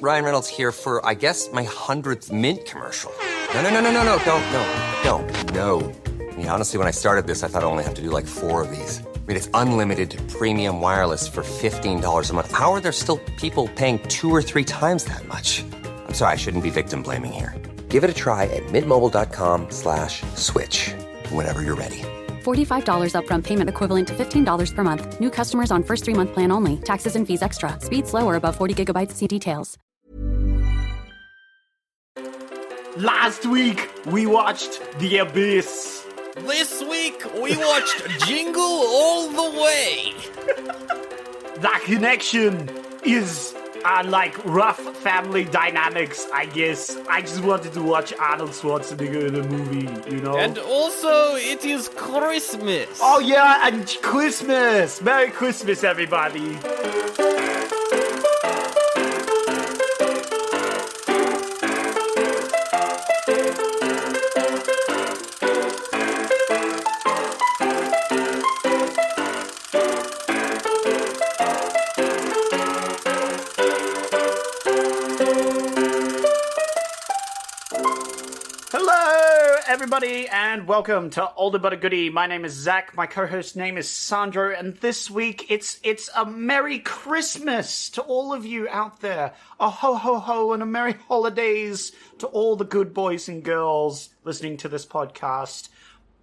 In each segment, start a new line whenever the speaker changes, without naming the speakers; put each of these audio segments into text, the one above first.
Ryan Reynolds here for, I guess, my 100th Mint commercial. No, don't. I mean, honestly, when I started this, I thought I only have to do like 4 of these. I mean, it's unlimited premium wireless for $15 a month. How are there still people paying 2 or 3 times that much? I'm sorry, I shouldn't be victim blaming here. Give it a try at mintmobile.com/switch. Whenever you're ready.
$45 upfront payment equivalent to $15 per month. New customers on first 3-month plan only. Taxes and fees extra. Speed slower above 40 gigabytes. See details.
Last week, we watched The Abyss.
This week, we watched Jingle All the Way.
That connection is like rough family dynamics, I guess. I just wanted to watch Arnold Schwarzenegger in a movie, you know?
And also, it is Christmas.
Oh yeah, and Christmas! Merry Christmas, everybody! Everybody, and welcome to Oldie but a Goodie. My name is Zach, my co-host name is Sandro, and this week it's a Merry Christmas to all of you out there. A ho ho ho and a Merry Holidays to all the good boys and girls listening to this podcast.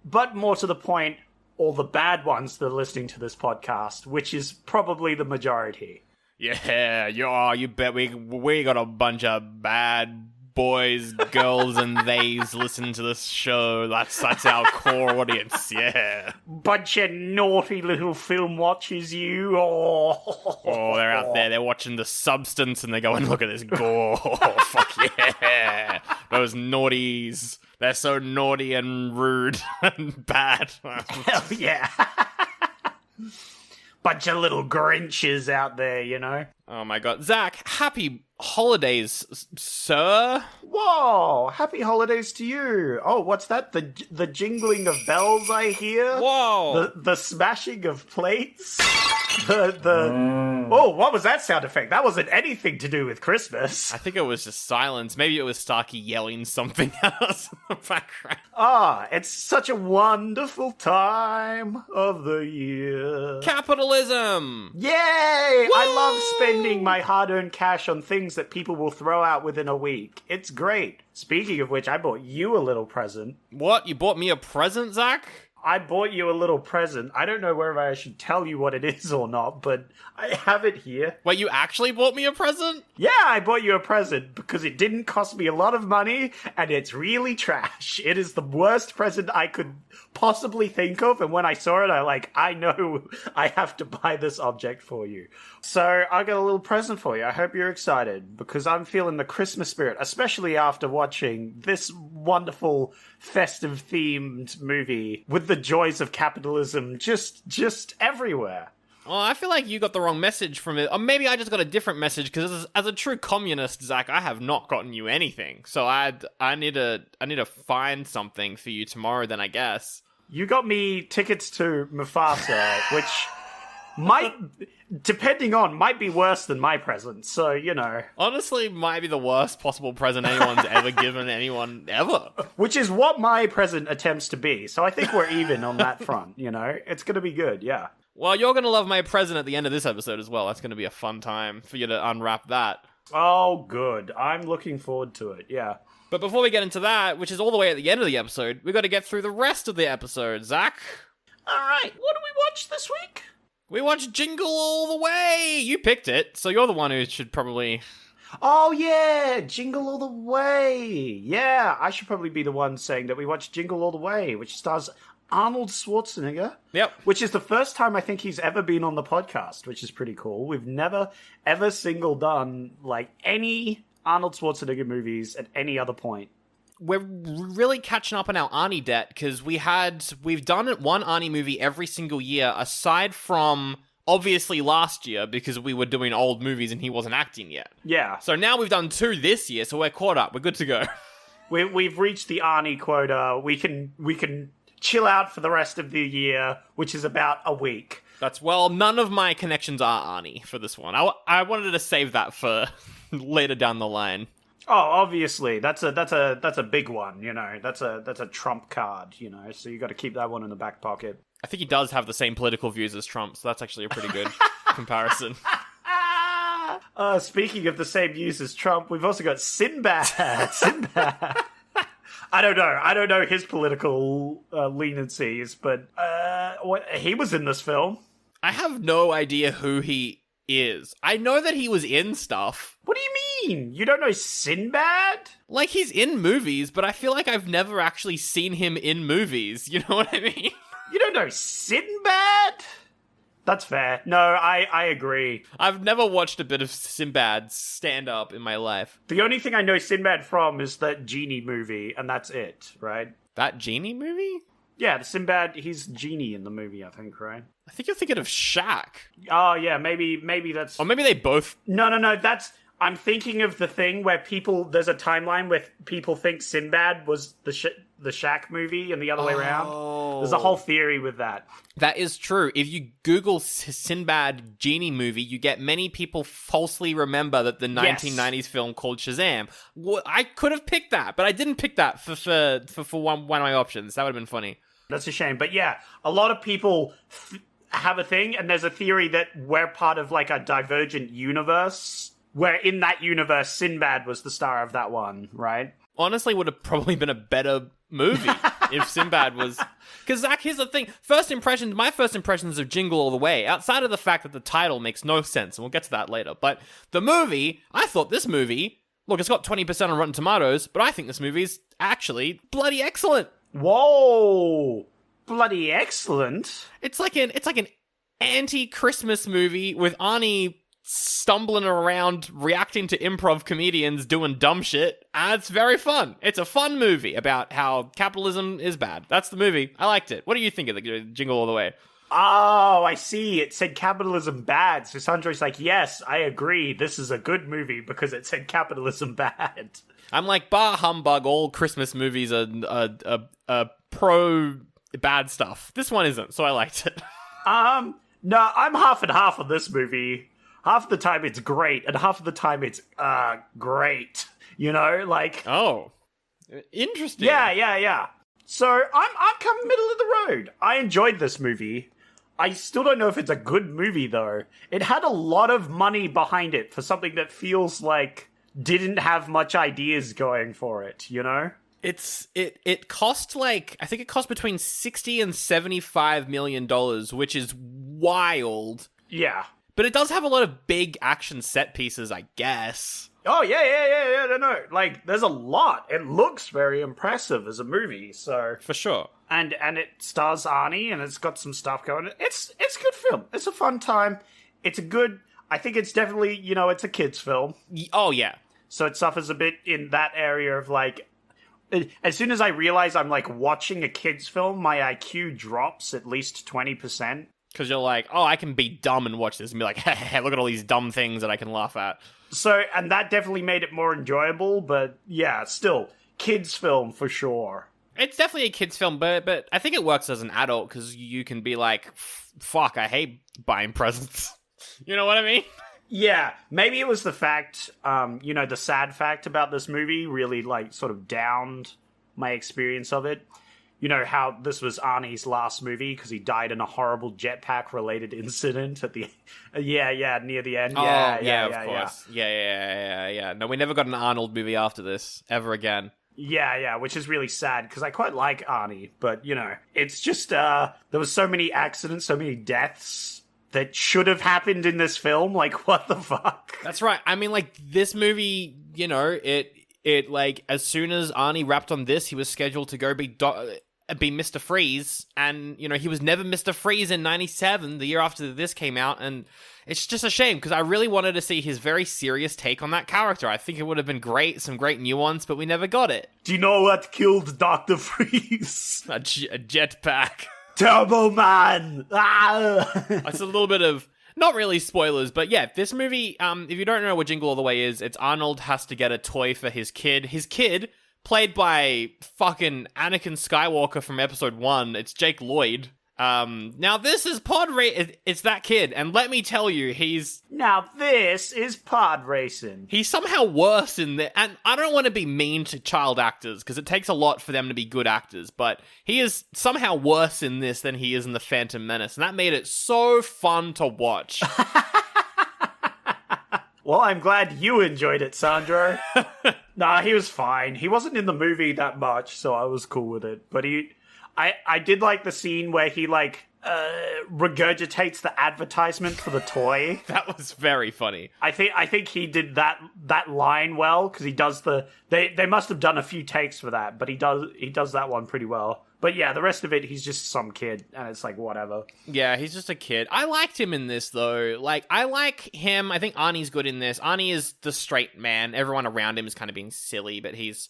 But more to the point, all the bad ones that are listening to this podcast, which is probably the majority.
Yeah, you bet we got a bunch of bad boys, girls, and theys listen to this show. That's our core audience, yeah.
Bunch of naughty little film watchers, you. Oh,
they're out there. They're watching The Substance, and they're going, look at this gore. Oh, fuck yeah. Those naughties. They're so naughty and rude and bad.
Hell yeah. Bunch of little Grinches out there, you know?
Oh my god. Zach, happy holidays, sir.
Whoa, happy holidays to you. Oh, what's that? The jingling of bells I hear?
Whoa.
The smashing of plates? Oh, what was that sound effect? That wasn't anything to do with Christmas.
I think it was just silence. Maybe it was Starkey yelling something else in the background.
Ah, it's such a wonderful time of the year.
Capitalism!
Yay!
Woo!
I love spending my hard-earned cash on things that people will throw out within a week. It's great. Speaking of which, I bought you a little present.
What? You bought me a present, Zach?
I bought you a little present. I don't know whether I should tell you what it is or not, but I have it here.
Wait, you actually bought me a present?
Yeah, I bought you a present because it didn't cost me a lot of money and it's really trash. It is the worst present I could possibly think of, and when I saw it, I know I have to buy this object for you. So I got a little present for you. I hope you're excited because I'm feeling the Christmas spirit, especially after watching this wonderful festive themed movie with the joys of capitalism just everywhere.
Well, I feel like you got the wrong message from it. Or maybe I just got a different message, because as a true communist, Zach, I have not gotten you anything. So I need to find something for you tomorrow then, I guess.
You got me tickets to Mufasa, which might, depending on, might be worse than my present, so, you know.
Honestly, might be the worst possible present anyone's ever given anyone, ever.
Which is what my present attempts to be, so I think we're even on that front, you know? It's gonna be good, yeah.
Well, you're gonna love my present at the end of this episode as well. That's gonna be a fun time for you to unwrap that.
Oh, good. I'm looking forward to it, yeah.
But before we get into that, which is all the way at the end of the episode, we've got to get through the rest of the episode, Zach.
Alright, what do we watch this week?
We watched Jingle All the Way! You picked it, so you're the one who should probably...
Oh yeah, Jingle All the Way! Yeah, I should probably be the one saying that we watched Jingle All the Way, which stars Arnold Schwarzenegger.
Yep.
Which is the first time I think he's ever been on the podcast, which is pretty cool. We've never, ever single done, any Arnold Schwarzenegger movies at any other point.
We're really catching up on our Arnie debt, because we've done one Arnie movie every single year, aside from obviously last year, because we were doing old movies and he wasn't acting yet.
Yeah.
So now we've done 2 this year, so we're caught up. We're good to go.
We've reached the Arnie quota. We can chill out for the rest of the year, which is about a week.
None of my connections are Arnie for this one. I wanted to save that for later down the line.
Oh, obviously, that's a big one, you know. That's a trump card, you know. So you got to keep that one in the back pocket.
I think he does have the same political views as Trump, so that's actually a pretty good comparison.
Speaking of the same views as Trump, we've also got Sinbad. Sinbad. I don't know his political leniencies, but he was in this film.
I have no idea who he is. I know that he was in stuff.
What do you mean? You don't know Sinbad?
Like, he's in movies, but I feel like I've never actually seen him in movies. You know what I mean?
You don't know Sinbad? That's fair. No, I agree.
I've never watched a bit of Sinbad stand-up in my life.
The only thing I know Sinbad from is that Genie movie, and that's it, right?
That Genie movie?
Yeah, the Sinbad, he's Genie in the movie, I think, right?
I think you're thinking of Shaq.
Oh, yeah, maybe that's...
Or maybe they both...
No, that's... I'm thinking of the thing where there's a timeline where people think Sinbad was the Shaq movie and the other way around. There's a whole theory with that.
That is true. If you Google Sinbad Genie movie, you get many people falsely remember that the 1990s film called Shazam. Well, I could have picked that, but I didn't pick that for one of my options. That would have been funny.
That's a shame. But yeah, a lot of people have a thing, and there's a theory that we're part of like a divergent universe, where in that universe, Sinbad was the star of that one, right?
Honestly, would have probably been a better movie if Sinbad was... Because, Zach, here's the thing. My first impressions of Jingle All the Way, outside of the fact that the title makes no sense, and we'll get to that later, but the movie, I thought this movie... Look, it's got 20% on Rotten Tomatoes, but I think this movie's actually bloody excellent.
Whoa! Bloody excellent?
It's like an anti-Christmas movie with Arnie stumbling around, reacting to improv comedians doing dumb shit, and it's very fun. It's a fun movie about how capitalism is bad. That's the movie. I liked it. What do you think of the Jingle All the Way?
Oh, I see. It said capitalism bad. So Sandro's like, yes, I agree. This is a good movie because it said capitalism bad.
I'm like, bah humbug, all Christmas movies are pro bad stuff. This one isn't, so I liked it.
No, I'm half and half on this movie. Half the time it's great, and half of the time it's, great. You know, like...
Oh. Interesting.
Yeah. So, I'm kind of middle of the road. I enjoyed this movie. I still don't know if it's a good movie, though. It had a lot of money behind it for something that feels like didn't have much ideas going for it, you know?
It cost like, I think it cost between $60 and $75 million, which is wild.
Yeah.
But it does have a lot of big action set pieces, I guess.
Oh, yeah, no. Like, there's a lot. It looks very impressive as a movie, so...
For sure.
And it stars Arnie, and it's got some stuff going. It's a good film. It's a fun time. It's a good... I think it's definitely, you know, it's a kid's film.
Oh, yeah.
So it suffers a bit in that area of, like... As soon as I realize I'm, like, watching a kid's film, my IQ drops at least 20%.
Because you're like, oh, I can be dumb and watch this and be like, hey, look at all these dumb things that I can laugh at.
So, and that definitely made it more enjoyable, but yeah, still, kids' film for sure.
It's definitely a kid's film, but I think it works as an adult because you can be like, fuck, I hate buying presents. You know what I mean?
Yeah, maybe it was the fact, you know, the sad fact about this movie really, like, sort of downed my experience of it. You know, how this was Arnie's last movie because he died in a horrible jetpack-related incident at the... near the end. Yeah,
of course. Yeah. No, we never got an Arnold movie after this, ever again.
Yeah, which is really sad because I quite like Arnie, but, you know, it's just, there was so many accidents, so many deaths that should have happened in this film. Like, what the fuck?
That's right. I mean, like, this movie, you know, it like, as soon as Arnie wrapped on this, he was scheduled to go be Mr. Freeze, and, you know, he was never Mr. Freeze in 97, the year after this came out, and it's just a shame, because I really wanted to see his very serious take on that character. I think it would have been great, some great nuance, but we never got it.
Do you know what killed Dr. Freeze?
A jetpack.
Turbo Man!
It's a little bit of, not really spoilers, but yeah, this movie, if you don't know what Jingle All the Way is, it's Arnold has to get a toy for his kid. His kid, played by fucking Anakin Skywalker from episode 1, it's Jake Lloyd. Now this is it's that kid, and let me tell you,
Now this is pod racing.
he's somehow worse in the, and I don't want to be mean to child actors, because it takes a lot for them to be good actors, but he is somehow worse in this than he is in The Phantom Menace, and that made it so fun to watch.
Well, I'm glad you enjoyed it, Sandro. Nah, he was fine. He wasn't in the movie that much, so I was cool with it. But I did like the scene where he, like, regurgitates the advertisement for the toy.
That was very funny.
I think he did that line well, because he does they must have done a few takes for that, but he does that one pretty well. But yeah, the rest of it, he's just some kid, and it's like, whatever.
Yeah, he's just a kid. I liked him in this, though. Like, I like him. I think Arnie's good in this. Arnie is the straight man. Everyone around him is kind of being silly, but he's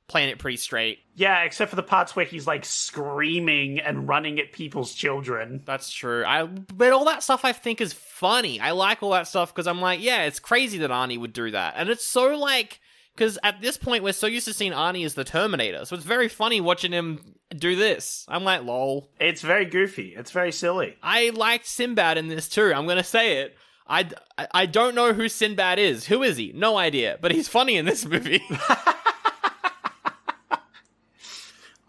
playing it pretty straight.
Yeah, except for the parts where he's, like, screaming and running at people's children.
That's true. But all that stuff I think is funny. I like all that stuff because I'm like, yeah, it's crazy that Arnie would do that. And it's so, like... Because at this point, we're so used to seeing Arnie as the Terminator, so it's very funny watching him do this. I'm like, lol.
It's very goofy. It's very silly.
I liked Sinbad in this too. I'm going to say it. I don't know who Sinbad is. Who is he? No idea. But he's funny in this movie.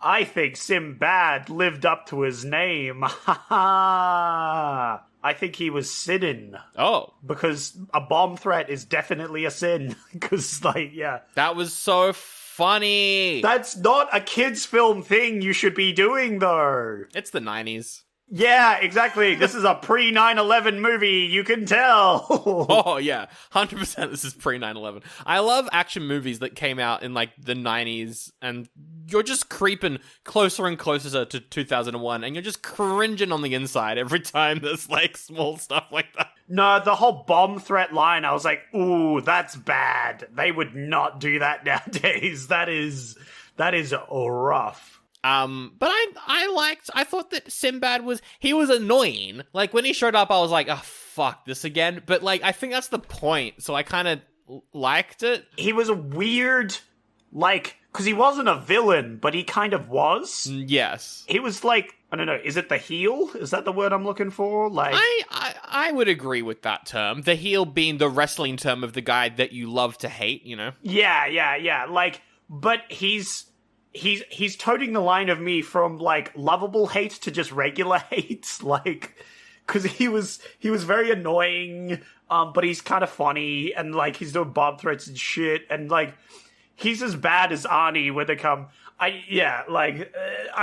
I think Sinbad lived up to his name. Ha ha! I think he was sinning.
Oh.
Because a bomb threat is definitely a sin. Because, like, yeah.
That was so funny.
That's not a kid's film thing you should be doing, though.
It's the 90s.
Yeah, exactly. This is a pre-9/11 movie, you can tell.
Oh, yeah. 100% this is pre-9/11. I love action movies that came out in, like, the 90s, and you're just creeping closer and closer to 2001, and you're just cringing on the inside every time there's, like, small stuff like that.
No, the whole bomb threat line, I was like, ooh, that's bad. They would not do that nowadays. That is rough.
But I thought that Sinbad was annoying. Like, when he showed up, I was like, oh, fuck, this again? But, like, I think that's the point, so I kind of liked it.
He was a weird, like, because he wasn't a villain, but he kind of was.
Yes.
He was like, I don't know, is it the heel? Is that the word I'm looking for? Like,
I would agree with that term. The heel being the wrestling term of the guy that you love to hate, you know?
Yeah. Like, but he's toting the line of me from, like, lovable hate to just regular hate, like, because he was very annoying, but he's kind of funny, and, like, he's doing bomb threats and shit, and, like, he's as bad as Arnie when they come. I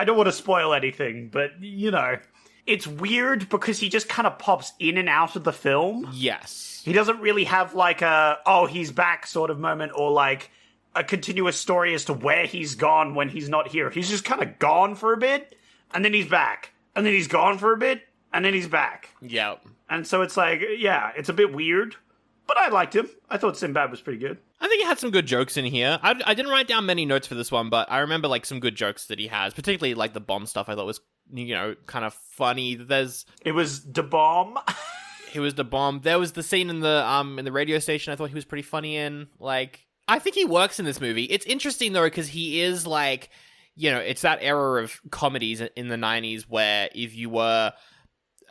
don't want to spoil anything, but, you know, it's weird because he just kind of pops in and out of the film.
Yes.
He doesn't really have, like, a, oh, he's back sort of moment, or, like, a continuous story as to where he's gone when he's not here. He's just kind of gone for a bit, and then he's back. And then he's gone for a bit, and then he's back.
Yep.
And so it's like, yeah, it's a bit weird, but I liked him. I thought Sinbad was pretty good.
I think he had some good jokes in here. I didn't write down many notes for this one, but I remember, like, some good jokes that he has, particularly, like, the bomb stuff I thought was, you know, kind of funny.
It was the bomb.
It was the bomb. There was the scene in the radio station I thought he was pretty funny in, like... I think he works in this movie. It's interesting, though, because he is, like, you know, it's that era of comedies in the 90s where if you were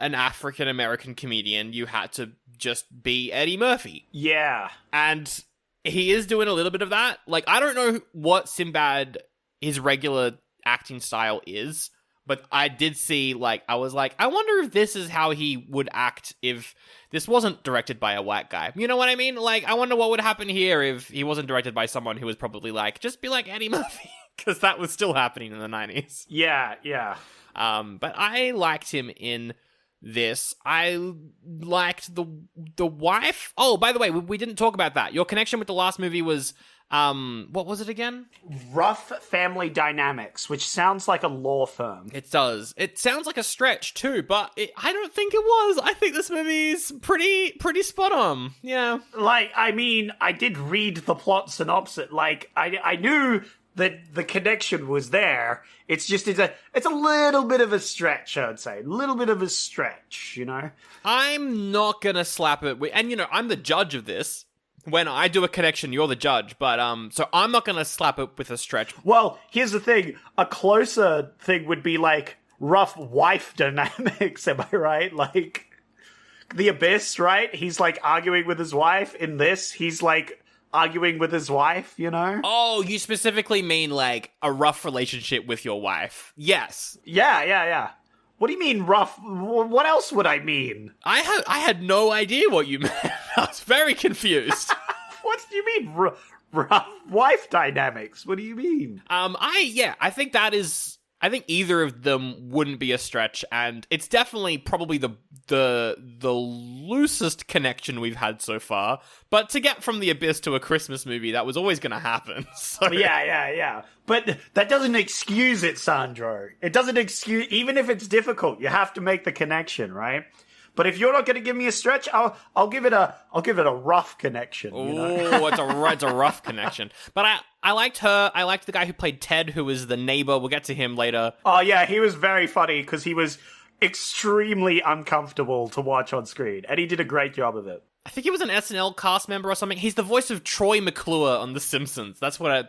an African-American comedian, you had to just be Eddie Murphy.
Yeah.
And he is doing a little bit of that. Like, I don't know what Sinbad, his regular acting style is, but I did see, like, I was like, I wonder if this is how he would act if this wasn't directed by a white guy. You know what I mean? Like, I wonder what would happen here if he wasn't directed by someone who was probably like, just be like Eddie Murphy. Because that was still happening in the 90s.
Yeah.
But I liked him in this. I liked the wife. Oh, by the way, we didn't talk about that. Your connection with the last movie was... what was it again?
Rough Family Dynamics, which sounds like a law firm.
It does. It sounds like a stretch too, but I don't think it was. I think this movie's pretty spot on. Yeah.
Like, I mean, I did read the plot synopsis. Like, I knew that the connection was there. It's just, it's a little bit of a stretch, I would say. A little bit of a stretch, you know?
I'm not gonna slap it and, you know, I'm the judge of this. When I do a connection, you're the judge, but, so I'm not gonna slap it with a stretch.
Well, here's the thing. A closer thing would be like rough wife dynamics, am I right? Like, The Abyss, right? He's, like, arguing with his wife. In this, he's, like, arguing with his wife, you know?
Oh, you specifically mean, like, a rough relationship with your wife. Yes.
Yeah. What do you mean rough? What else would I mean?
I had no idea what you meant. I was very confused.
What do you mean rough wife dynamics? What do you mean?
I think that is... I think either of them wouldn't be a stretch, and it's definitely probably the loosest connection we've had so far. But to get from The Abyss to a Christmas movie, that was always going to happen. So.
Yeah. But that doesn't excuse it, Sandro. It doesn't excuse... Even if it's difficult, you have to make the connection, right? But if you're not going to give me a stretch, I'll give it a rough connection. You know?
Oh, it's a rough connection. But I liked her. I liked the guy who played Ted, who was the neighbor. We'll get to him later.
Oh yeah, he was very funny because he was extremely uncomfortable to watch on screen, and he did a great job of it.
I think he was an SNL cast member or something. He's the voice of Troy McClure on The Simpsons. That's where.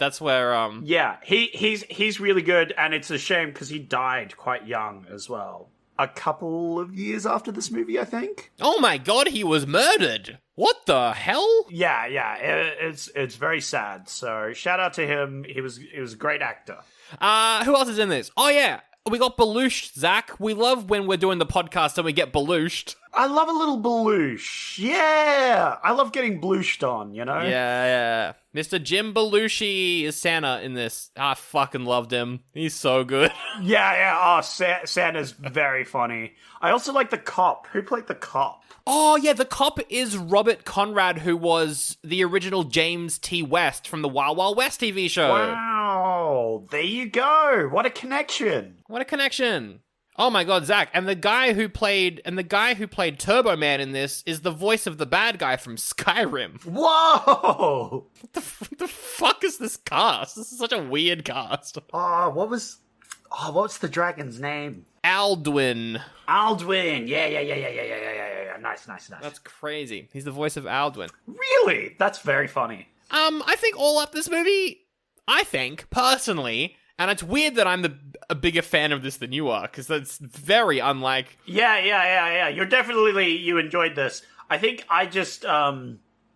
Yeah, he's really good, and it's a shame because he died quite young as well. A couple of years after this movie, I think.
Oh my god, he was murdered! What the hell?
Yeah, it's very sad. So shout out to him. He was a great actor.
Who else is in this? Oh yeah, we got Belushed, Zach. We love when we're doing the podcast and we get Belushed.
I love a little Belush. Yeah, I love getting Belushed on. You know.
Yeah. Mr. Jim Belushi is Santa in this. I fucking loved him. He's so good.
Yeah. Oh, Santa's very funny. I also like the cop. Who played the cop?
Oh, yeah, the cop is Robert Conrad, who was the original James T. West from the Wild Wild West TV show.
Wow, there you go. What a connection.
Oh my god, Zach, and the guy who played Turbo Man in this is the voice of the bad guy from Skyrim.
Whoa!
What the fuck is this cast? This is such a weird cast.
What's the dragon's name?
Alduin.
Yeah. Nice.
That's crazy. He's the voice of Alduin.
Really? That's very funny.
I think all up this movie, I think, personally, and it's weird that I'm a bigger fan of this than you are, because that's very unlike...
Yeah. You enjoyed this. I think I just, I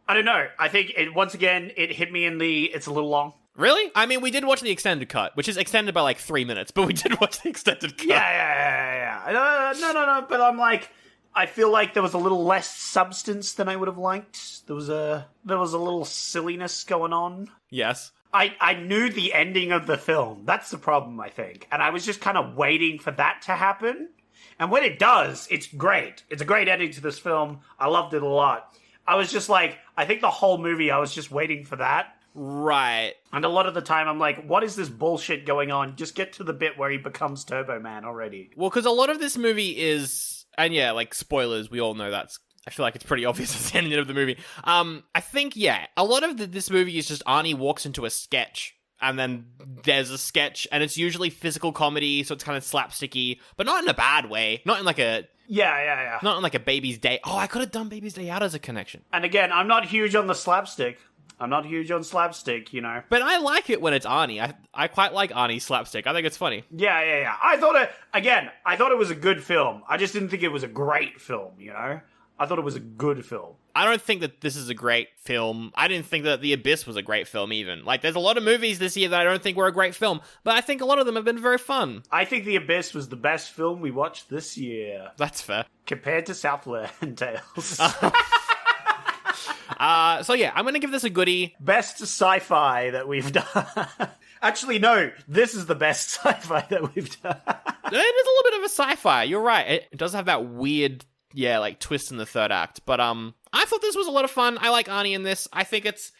don't know. I think, once again, it hit me in it's a little long.
Really? I mean, we did watch the extended cut, which is extended by like 3 minutes, but we did watch the extended cut.
Yeah. No, but I'm like... I feel like there was a little less substance than I would have liked. There was a little silliness going on.
Yes.
I knew the ending of the film. That's the problem, I think. And I was just kind of waiting for that to happen. And when it does, it's great. It's a great ending to this film. I loved it a lot. I was just like, I think the whole movie, I was just waiting for that.
Right.
And a lot of the time, I'm like, what is this bullshit going on? Just get to the bit where he becomes Turbo Man already.
Well, because a lot of this movie is... And yeah, like, spoilers, we all know that's... I feel like it's pretty obvious at the end of the movie. I think, a lot of this movie is just Arnie walks into a sketch, and then there's a sketch, and it's usually physical comedy, so it's kind of slapsticky, but not in a bad way. Not in like a...
Yeah.
Not in like a Baby's Day. Oh, I could have done Baby's Day Out as a connection.
And again, I'm not huge on the slapstick. You know.
But I like it when it's Arnie. I quite like Arnie's slapstick. I think it's funny.
Yeah. I thought it was a good film. I just didn't think it was a great film, you know? I thought it was a good film.
I don't think that this is a great film. I didn't think that The Abyss was a great film, even. Like, there's a lot of movies this year that I don't think were a great film, but I think a lot of them have been very fun.
I think The Abyss was the best film we watched this year.
That's fair.
Compared to Southland Tales.
So yeah, I'm gonna give this a goodie.
Best sci-fi that we've done. Actually, no, this is the best sci-fi that we've done.
It is a little bit of a sci-fi. You're right. It does have that weird, like twist in the third act. But I thought this was a lot of fun. I like Arnie in this. I think it's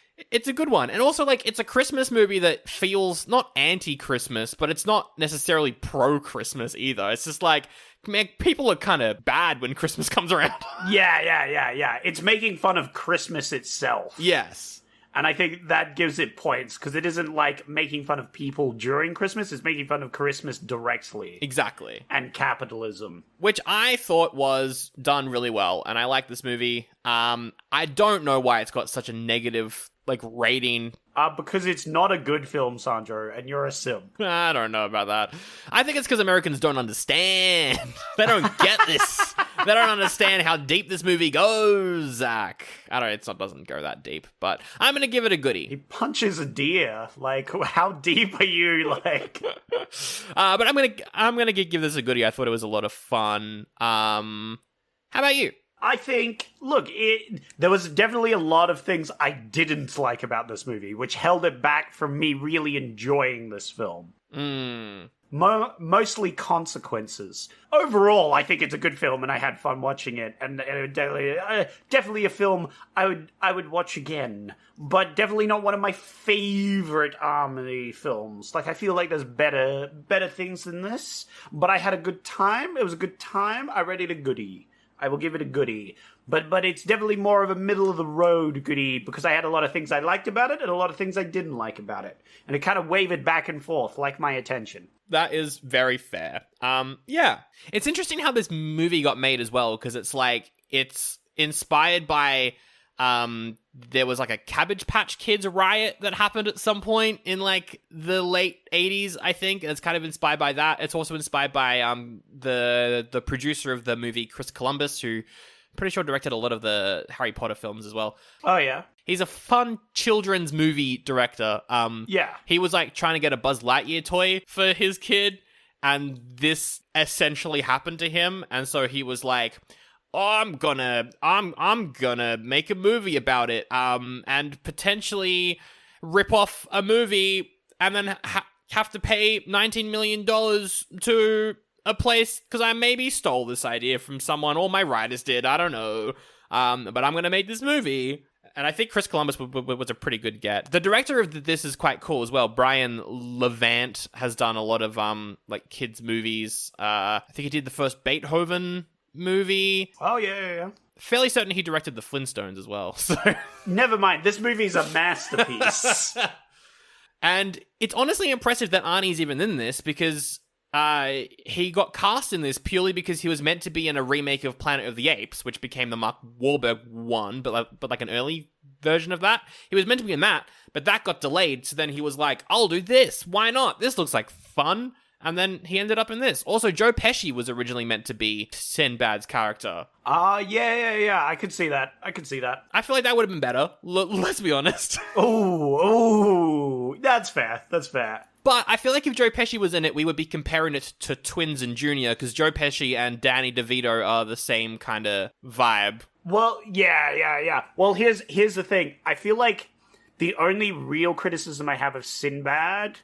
a good one. And also, like, it's a Christmas movie that feels not anti-Christmas, but it's not necessarily pro-Christmas either. It's just like, man, people are kind of bad when Christmas comes around.
Yeah. It's making fun of Christmas itself.
Yes.
And I think that gives it points, because it isn't like making fun of people during Christmas, it's making fun of Christmas directly.
Exactly.
And capitalism.
Which I thought was done really well, and I like this movie. I don't know why it's got such a negative, like, rating.
Because it's not a good film, Sandro, and you're a simp.
I don't know about that. I think it's because Americans don't understand. They don't get this. They don't understand how deep this movie goes, Zach. I don't know, it doesn't go that deep, but I'm going to give it a goodie.
He punches a deer. Like, how deep are you, like?
But I'm gonna give this a goodie. I thought it was a lot of fun. How about you?
I think, look, there was definitely a lot of things I didn't like about this movie, which held it back from me really enjoying this film. Mostly consequences. Overall, I think it's a good film, and I had fun watching it, and definitely a film I would watch again, but definitely not one of my favorite Arnie films. Like, I feel like there's better things than this, but I had a good time. It was a good time. I rated it a goodie. I will give it a goodie. But it's definitely more of a middle-of-the-road goodie, because I had a lot of things I liked about it and a lot of things I didn't like about it. And it kind of wavered back and forth, like my attention.
That is very fair. Yeah. It's interesting how this movie got made as well, because it's like, it's inspired by, there was like a Cabbage Patch Kids riot that happened at some point in like the late 80s, I think. And it's kind of inspired by that. It's also inspired by the producer of the movie, Chris Columbus, who I'm pretty sure directed a lot of the Harry Potter films as well.
Oh, yeah.
He's a fun children's movie director.
Yeah.
He was like trying to get a Buzz Lightyear toy for his kid, and this essentially happened to him. And so he was like, oh, I'm gonna make a movie about it, and potentially rip off a movie, and then have to pay $19 million to a place because I maybe stole this idea from someone, or my writers did. I don't know. But I'm gonna make this movie. And I think Chris Columbus was a pretty good get. The director of this is quite cool as well. Brian Levant has done a lot of like kids movies. I think he did the first Beethoven movie.
Oh, yeah.
Fairly certain he directed the Flintstones as well. So
never mind. This movie's a masterpiece.
And it's honestly impressive that Arnie's even in this, because he got cast in this purely because he was meant to be in a remake of Planet of the Apes, which became the Mark Wahlberg one, but like an early version of that. He was meant to be in that, but that got delayed. So then he was like, I'll do this. Why not? This looks like fun. And then he ended up in this. Also, Joe Pesci was originally meant to be Sinbad's character.
Yeah. I could see that.
I feel like that would have been better. Let's be honest.
Oh, that's fair.
But I feel like if Joe Pesci was in it, we would be comparing it to Twins and Junior, because Joe Pesci and Danny DeVito are the same kind of vibe.
Well, yeah. Well, here's the thing. I feel like the only real criticism I have of Sinbad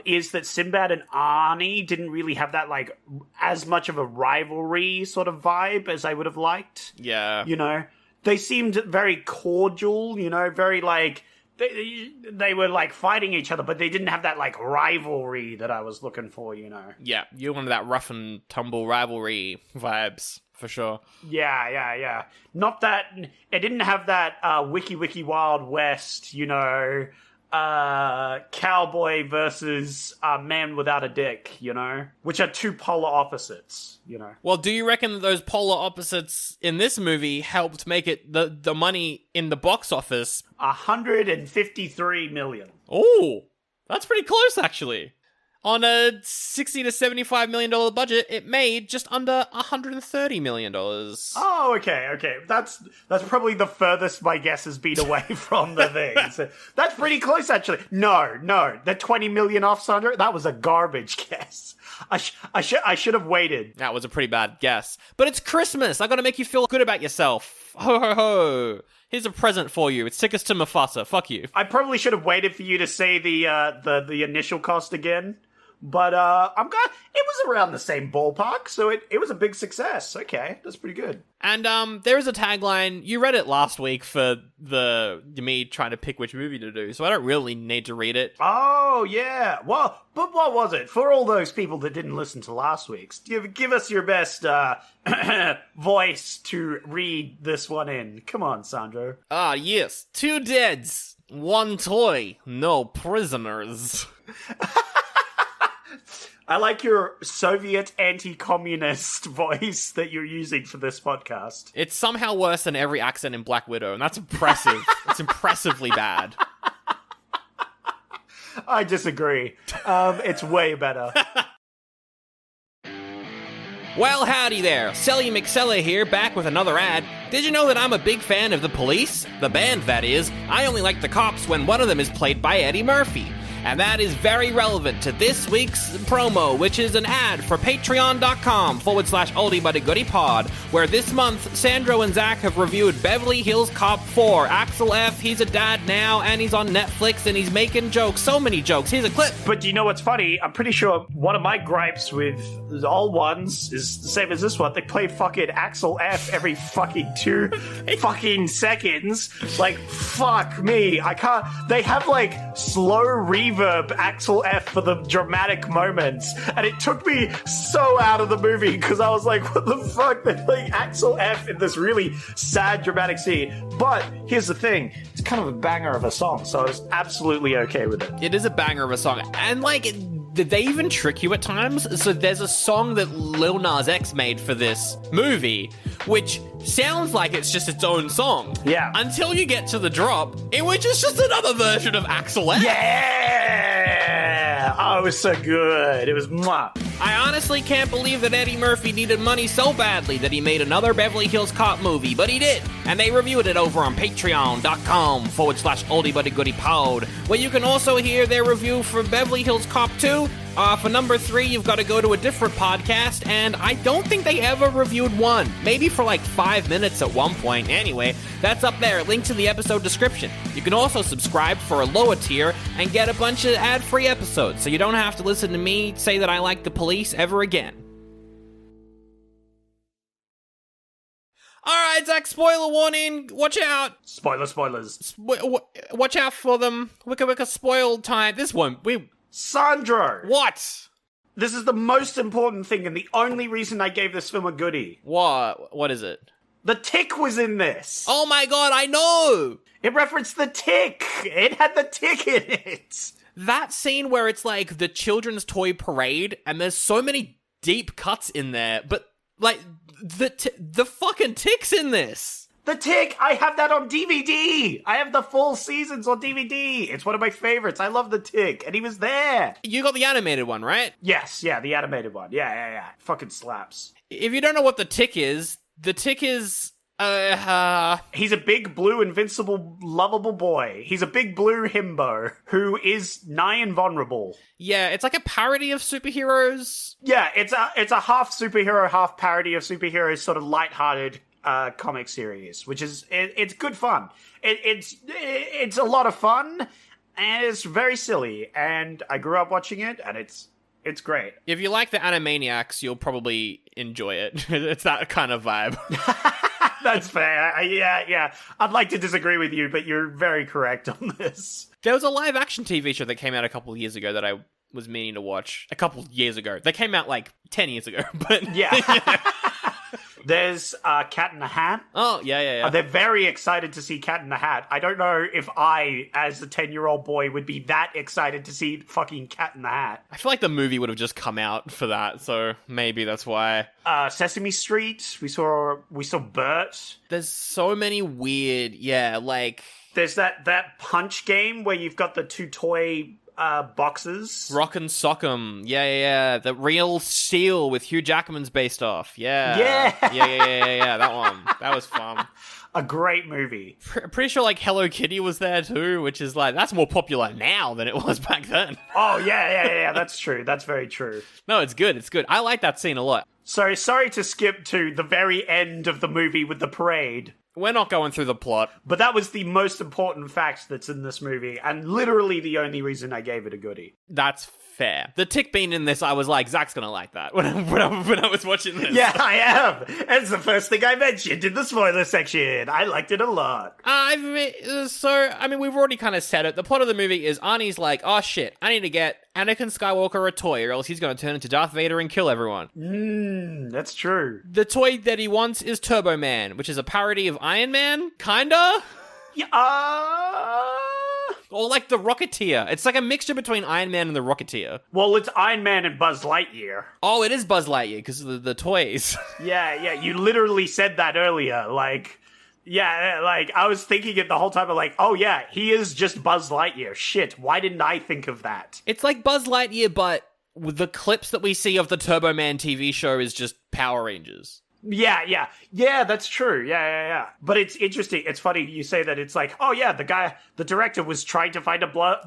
is that Sinbad and Arnie didn't really have that, like, as much of a rivalry sort of vibe as I would have liked.
Yeah.
You know? They seemed very cordial, you know, very, like, they were, like, fighting each other, but they didn't have that, like, rivalry that I was looking for, you know?
Yeah, you wanted that rough and tumble rivalry vibes, for sure.
Yeah. Not that... It didn't have that Wiki Wild West, you know... cowboy versus man without a dick, you know? Which are two polar opposites, you know?
Well, do you reckon that those polar opposites in this movie helped make it the money in the box office?
153 million.
Oh, that's pretty close, actually. On a $60 to $75 million budget, it made just under $130 million.
Oh, okay. That's probably the furthest my guess has been away from the thing. So that's pretty close, actually. No, the 20 million off, Sandra, that was a garbage guess. I should have waited.
That was a pretty bad guess. But it's Christmas. I gotta make you feel good about yourself. Ho, ho, ho. Here's a present for you. It's Tickets to Mufasa. Fuck you.
I probably should have waited for you to say the initial cost again. But I'm glad it was around the same ballpark, so it was a big success. Okay, that's pretty good.
And there is a tagline. You read it last week for me trying to pick which movie to do, so I don't really need to read it.
Oh yeah, well, but what was it for all those people that didn't listen to last week's? Give us your best voice to read this one in. Come on, Sandro.
Ah, yes, 2 deads, 1 toy, no prisoners.
I like your Soviet anti-communist voice that you're using for this podcast.
It's somehow worse than every accent in Black Widow, and that's impressive. It's impressively bad.
I disagree. It's way better.
Well, howdy there. Selly McSella here, back with another ad. Did you know that I'm a big fan of The Police? The band, that is. I only like the Cops when one of them is played by Eddie Murphy. And that is very relevant to this week's promo, which is an ad for patreon.com/Oldie but a Goodie pod, where this month, Sandro and Zach have reviewed Beverly Hills Cop 4. Axel F, he's a dad now, and he's on Netflix, and he's making jokes. So many jokes. Here's a clip.
But you know what's funny? I'm pretty sure one of my gripes with the old ones is the same as this one. They play fucking Axel F every fucking 2 fucking seconds. Like, fuck me. I can't... They have, like, slow reverb Axel F for the dramatic moments, and it took me so out of the movie because I was like, what the fuck? They're playing Axel F in this really sad dramatic scene. But here's the thing, it's kind of a banger of a song, so I was absolutely okay with it.
It is a banger of a song, and like, did they even trick you at times? So there's a song that Lil Nas X made for this movie, which sounds like it's just its own song.
Yeah.
Until you get to the drop, in which it's just another version of Axel F.
Yeah! Oh, it was so good. It was mwah.
I honestly can't believe that Eddie Murphy needed money so badly that he made another Beverly Hills Cop movie, but he did. And they reviewed it over on patreon.com/Oldie but a Goodie pod, where you can also hear their review for Beverly Hills Cop 2. For number 3, you've got to go to a different podcast, and I don't think they ever reviewed 1. Maybe for like 5 minutes at one point. Anyway, that's up there, linked in the episode description. You can also subscribe for a lower tier and get a bunch of ad-free episodes, so you don't have to listen to me say that I like the police ever again. Alright, Zach, spoiler warning, watch out!
Spoilers.
Watch out for them. Wicca spoiled time. This one,
Sandro!
What?
This is the most important thing and the only reason I gave this film a goodie.
What is it?
The Tick was in this.
Oh my god, I know!
It referenced the Tick. It had the Tick in it.
That scene where it's like the children's toy parade and there's so many deep cuts in there, but like the fucking Tick's in this.
The Tick, I have that on DVD. I have the full seasons on DVD. It's one of my favorites. I love the Tick, and he was there.
You got the animated one, right?
Yes, yeah, the animated one. Yeah. Fucking slaps.
If you don't know what the Tick is he's a
big, blue, invincible, lovable boy. He's a big blue himbo who is nigh invulnerable.
Yeah, it's like a parody of superheroes.
Yeah, it's a half superhero, half parody of superheroes, sort of lighthearted comic series, which is it's good fun. It's a lot of fun, and it's very silly. And I grew up watching it, and it's great.
If you like the Animaniacs, you'll probably enjoy it. It's that kind of vibe.
That's fair. Yeah. I'd like to disagree with you, but you're very correct on this.
There was a live action TV show that came out a couple of years ago that I was meaning to watch. A couple of years ago. They came out like 10 years ago, but
yeah. There's Cat in the Hat.
Oh, yeah.
They're very excited to see Cat in the Hat. I don't know if I, as a 10-year-old boy, would be that excited to see fucking Cat in the Hat.
I feel like the movie would have just come out for that, so maybe that's why.
Sesame Street, we saw Bert.
There's so many weird, like...
There's that punch game where you've got the 2 toy... boxes.
Rock and Sock'em. Yeah. The Real Steel with Hugh Jackman's based off. Yeah. Yeah. That one. That was fun.
A great movie.
Pretty sure like Hello Kitty was there too, which is like, that's more popular now than it was back then.
Oh, yeah. That's true. That's very true.
No, it's good. I like that scene a lot.
So, sorry to skip to the very end of the movie with the parade.
We're not going through the plot.
But that was the most important fact that's in this movie, and literally the only reason I gave it a goodie.
That's fair. The Tick being in this, I was like, Zach's gonna like that when I was watching this.
Yeah, I am. It's the first thing I mentioned in the spoiler section. I liked it a lot.
We've already kind of said it. The plot of the movie is Arnie's like, oh shit, I need to get Anakin Skywalker a toy, or else he's gonna turn into Darth Vader and kill everyone.
That's true.
The toy that he wants is Turbo Man, which is a parody of Iron Man, kinda?
Yeah,
or like the Rocketeer. It's like a mixture between Iron Man and the Rocketeer.
Well, it's Iron Man and Buzz Lightyear.
Oh, it is Buzz Lightyear, because of the toys.
Yeah, you literally said that earlier, like... Yeah, like, I was thinking it the whole time, like, oh yeah, he is just Buzz Lightyear. Shit, why didn't I think of that?
It's like Buzz Lightyear, but with the clips that we see of the Turbo Man TV show is just Power Rangers.
Yeah, that's true. Yeah. But it's interesting. It's funny you say that. It's like, oh yeah, the director was trying to find a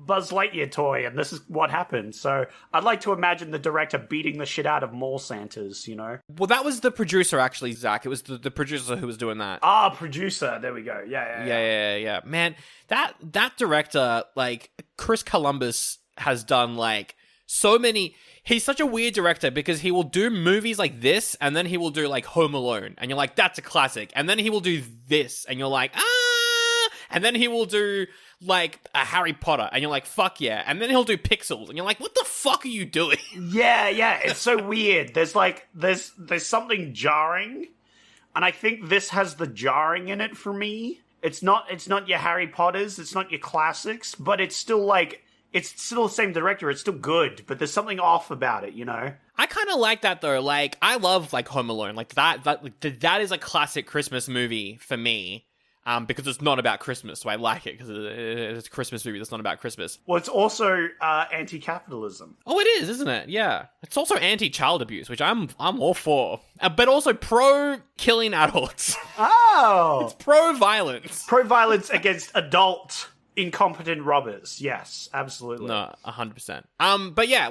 Buzz Lightyear toy, and this is what happened. So I'd like to imagine the director beating the shit out of more Santas, you know?
Well, that was the producer, actually, Zach. It was the producer who was doing that.
Producer. There we go.
Yeah. Man, that director, like, Chris Columbus has done, like, so many... He's such a weird director because he will do movies like this, and then he will do, like, Home Alone, and you're like, that's a classic. And then he will do this, and you're like, and then he will do, like, a Harry Potter, and you're like, fuck yeah. And then he'll do Pixels, and you're like, what the fuck are you doing?
Yeah, it's so weird. There's, like, there's something jarring, and I think this has the jarring in it for me. It's not your Harry Potters, it's not your classics, but it's still, like... It's still the same director, it's still good, but there's something off about it, you know?
I kind of like that, though. Like, I love, like, Home Alone. Like, that is a classic Christmas movie for me, because it's not about Christmas, so I like it, because it's a Christmas movie that's not about Christmas.
Well, it's also anti-capitalism.
Oh, it is, isn't it? Yeah. It's also anti-child abuse, which I'm all for. But also pro-killing adults.
Oh!
It's pro-violence.
Pro-violence against adult... incompetent robbers. Yes, absolutely.
No, 100%. But yeah,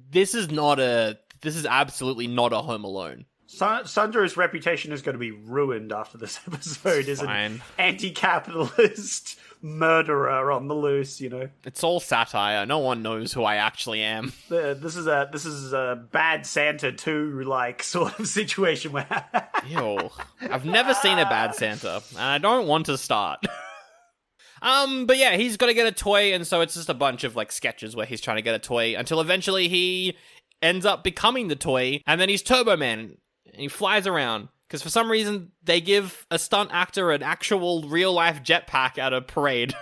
this is absolutely not a Home Alone.
Sandra's reputation is going to be ruined after this episode. Is an
Fine.
anti-capitalist murderer on the loose, you know.
It's all satire. No one knows who I actually am.
This is a Bad Santa 2 like sort of situation where
Ew. I've never seen a Bad Santa, and I don't want to start. But yeah, he's got to get a toy, and so it's just a bunch of, like, sketches where he's trying to get a toy until eventually he ends up becoming the toy, and then he's Turbo Man, and he flies around. Because for some reason, they give a stunt actor an actual real-life jetpack at a parade.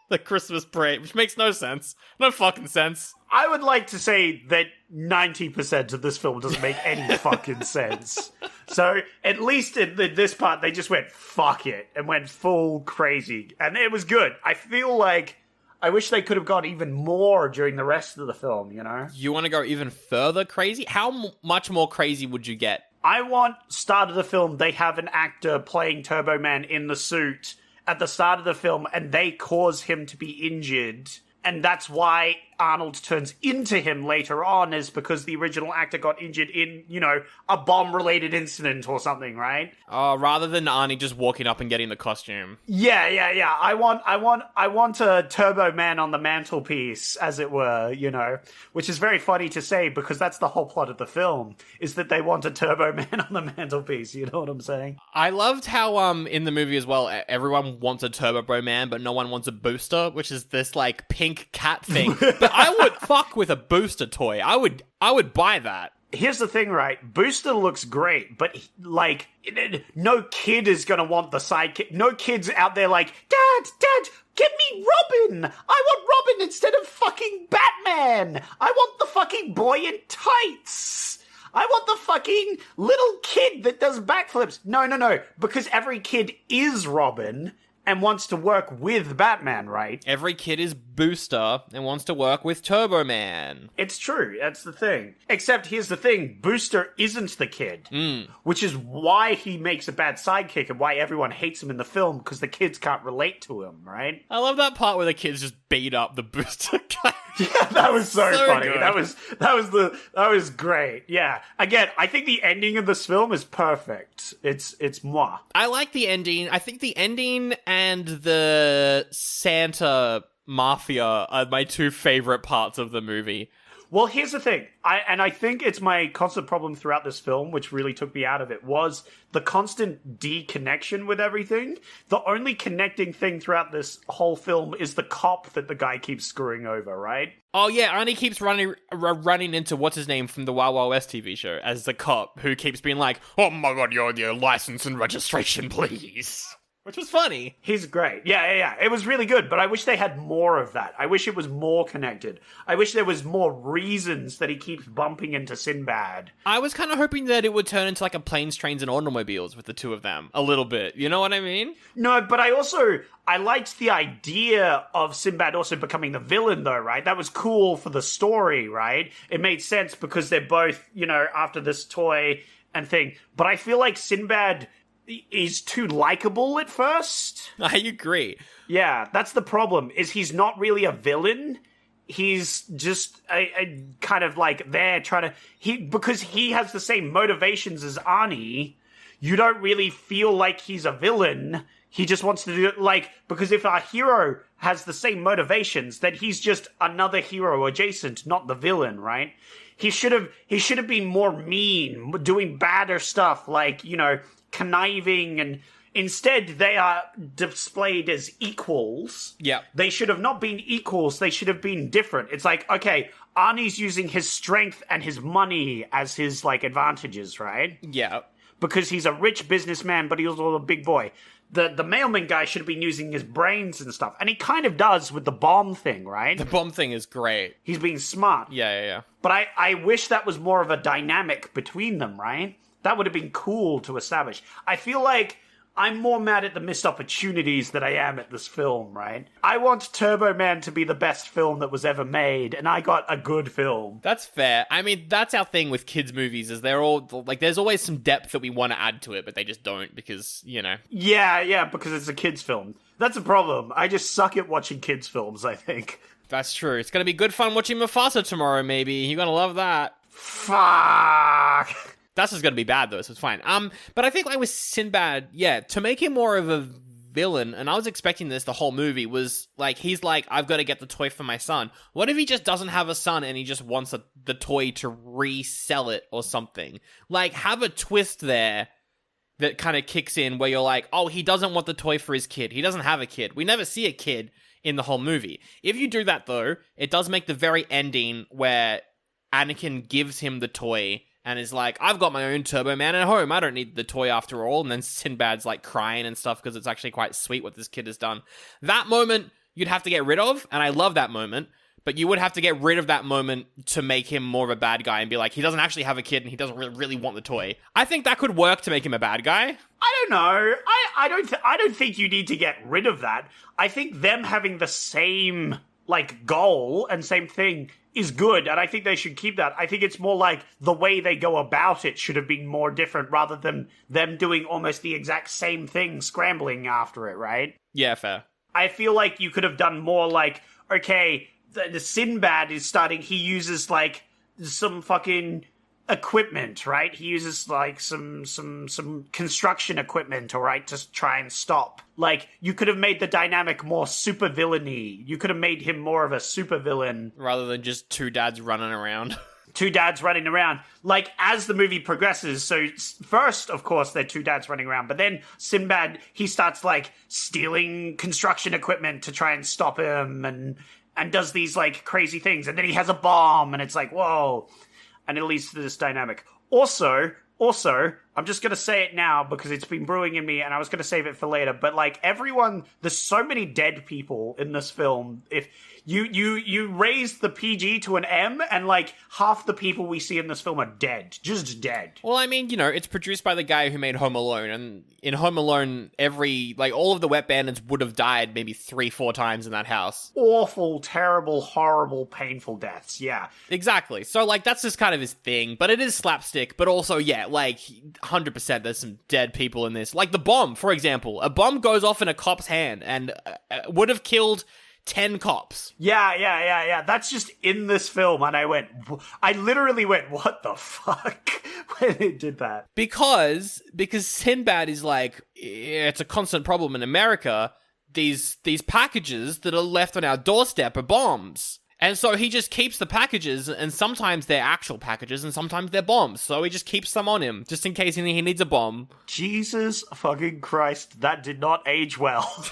The Christmas parade, which makes no sense. No fucking sense.
I would like to say that 90% of this film doesn't make any fucking sense. So, at least in this part, they just went, fuck it, and went full crazy. And it was good. I feel like I wish they could have gone even more during the rest of the film, you know?
You want to go even further crazy? How much more crazy would you get?
I want, start of the film, they have an actor playing Turbo Man in the suit at the start of the film, and they cause him to be injured. And that's why Arnold turns into him later on, is because the original actor got injured in, you know, a bomb-related incident or something, right?
Rather than Arnie just walking up and getting the costume.
Yeah. I want a Turbo Man on the mantelpiece, as it were, you know, which is very funny to say because that's the whole plot of the film, is that they want a Turbo Man on the mantelpiece, you know what I'm saying?
I loved how, in the movie as well, everyone wants a Turbo Man, but no one wants a booster, which is this, like, pink cat thing. But I would fuck with a booster toy. I would buy that.
Here's the thing, right? Booster looks great, but, like, no kid is gonna want the sidekick. No kid's out there like, Dad, get me Robin! I want Robin instead of fucking Batman! I want the fucking boy in tights! I want the fucking little kid that does backflips. No, because every kid is Robin and wants to work with Batman, right?
Every kid is Booster and wants to work with Turbo Man.
It's true, that's the thing. Except here's the thing, Booster isn't the kid. Which is why he makes a bad sidekick and why everyone hates him in the film, because the kids can't relate to him, right?
I love that part where the kids just beat up the Booster guy.
Yeah, that was so funny.
Good.
That was great. Yeah. Again, I think the ending of this film is perfect. It's moi.
I like the ending. I think the ending and the Santa Mafia are my two favorite parts of the movie.
Well, here's the thing. I think it's my constant problem throughout this film, which really took me out of it, was the constant deconnection with everything. The only connecting thing throughout this whole film is the cop that the guy keeps screwing over, right?
Oh yeah, Arnie keeps running into what's his name from the Wild Wild West TV show as the cop who keeps being like, "Oh my god, your license and registration, please." Which was funny.
He's great. Yeah. It was really good, but I wish they had more of that. I wish it was more connected. I wish there was more reasons that he keeps bumping into Sinbad.
I was kind of hoping that it would turn into like a planes, trains, and automobiles with the two of them. A little bit. You know what I mean?
No, but I liked the idea of Sinbad also becoming the villain, though, right? That was cool for the story, right? It made sense because they're both, after this toy and thing. But I feel like Sinbad is too likable at first.
I agree.
Yeah, that's the problem, is he's not really a villain. He's just a kind of like there trying to... because he has the same motivations as Arnie, you don't really feel like he's a villain. He just wants to do it, because if our hero has the same motivations, then he's just another hero adjacent, not the villain, right? He should have been more mean, doing badder stuff, conniving, and instead they are displayed as equals.
Yeah.
They should have not been equals, they should have been different. It's like, okay, Arnie's using his strength and his money as his, advantages, right?
Yeah.
Because he's a rich businessman, but he's also a big boy. The mailman guy should have been using his brains and stuff. And he kind of does with the bomb thing, right?
The bomb thing is great.
He's being smart.
Yeah.
But I wish that was more of a dynamic between them, right? That would have been cool to establish. I feel like I'm more mad at the missed opportunities than I am at this film, right? I want Turbo Man to be the best film that was ever made, and I got a good film.
That's fair. I mean, that's our thing with kids' movies, is they're all, there's always some depth that we want to add to it, but they just don't because,
Yeah, because it's a kids' film. That's a problem. I just suck at watching kids' films, I think.
That's true. It's going to be good fun watching Mufasa tomorrow, maybe. You're going to love that.
Fuck!
That's just going to be bad, though, so it's fine. But I think, with Sinbad, to make him more of a villain, and I was expecting this the whole movie, was, he's like, I've got to get the toy for my son. What if he just doesn't have a son and he just wants the toy to resell it or something? Have a twist there that kind of kicks in where you're like, oh, he doesn't want the toy for his kid. He doesn't have a kid. We never see a kid in the whole movie. If you do that, though, it does make the very ending where Anakin gives him the toy and is like, I've got my own Turbo Man at home. I don't need the toy after all. And then Sinbad's crying and stuff because it's actually quite sweet what this kid has done. That moment you'd have to get rid of, and I love that moment. But you would have to get rid of that moment to make him more of a bad guy and be like, he doesn't actually have a kid and he doesn't really want the toy. I think that could work to make him a bad guy.
I don't know. I don't think you need to get rid of that. I think them having the same goal and same thing is good, and I think they should keep that. I think it's more the way they go about it should have been more different rather than them doing almost the exact same thing, scrambling after it, right?
Yeah, fair.
I feel like you could have done more okay, the Sinbad is starting, he uses some fucking equipment, right? He uses some construction equipment, all right, to try and stop. You could have made the dynamic more super villainy. You could have made him more of a super villain
rather than just two dads running around.
Two dads running around. As the movie progresses, so first, of course, they're two dads running around, but then Sinbad, he starts stealing construction equipment to try and stop him and does these crazy things, and then he has a bomb, and it's whoa. And it leads to this dynamic. Also, I'm just going to say it now because it's been brewing in me and I was going to save it for later, but everyone, there's so many dead people in this film. If you raise the PG to an M and half the people we see in this film are dead. Just dead.
Well, I mean, it's produced by the guy who made Home Alone, and in Home Alone, all of the wet bandits would have died maybe 3-4 times in that house.
Awful, terrible, horrible, painful deaths, yeah.
Exactly. So, that's just kind of his thing, but it is slapstick, but also, 100% there's some dead people in this. The bomb, for example. A bomb goes off in a cop's hand and would have killed 10 cops.
Yeah. That's just in this film, and I literally went, what the fuck? When it did that.
Because Sinbad is it's a constant problem in America. These packages that are left on our doorstep are bombs. And so he just keeps the packages, and sometimes they're actual packages, and sometimes they're bombs. So he just keeps them on him, just in case he needs a bomb.
Jesus fucking Christ, that did not age well.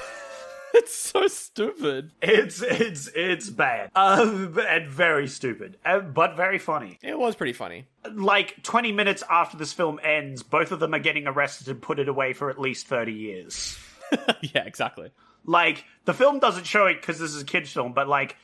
It's so stupid.
It's bad. And very stupid. But very funny.
It was pretty funny.
20 minutes after this film ends, both of them are getting arrested and put it away for at least 30 years.
Yeah, exactly.
Like, the film doesn't show it because this is a kid's film, but, like,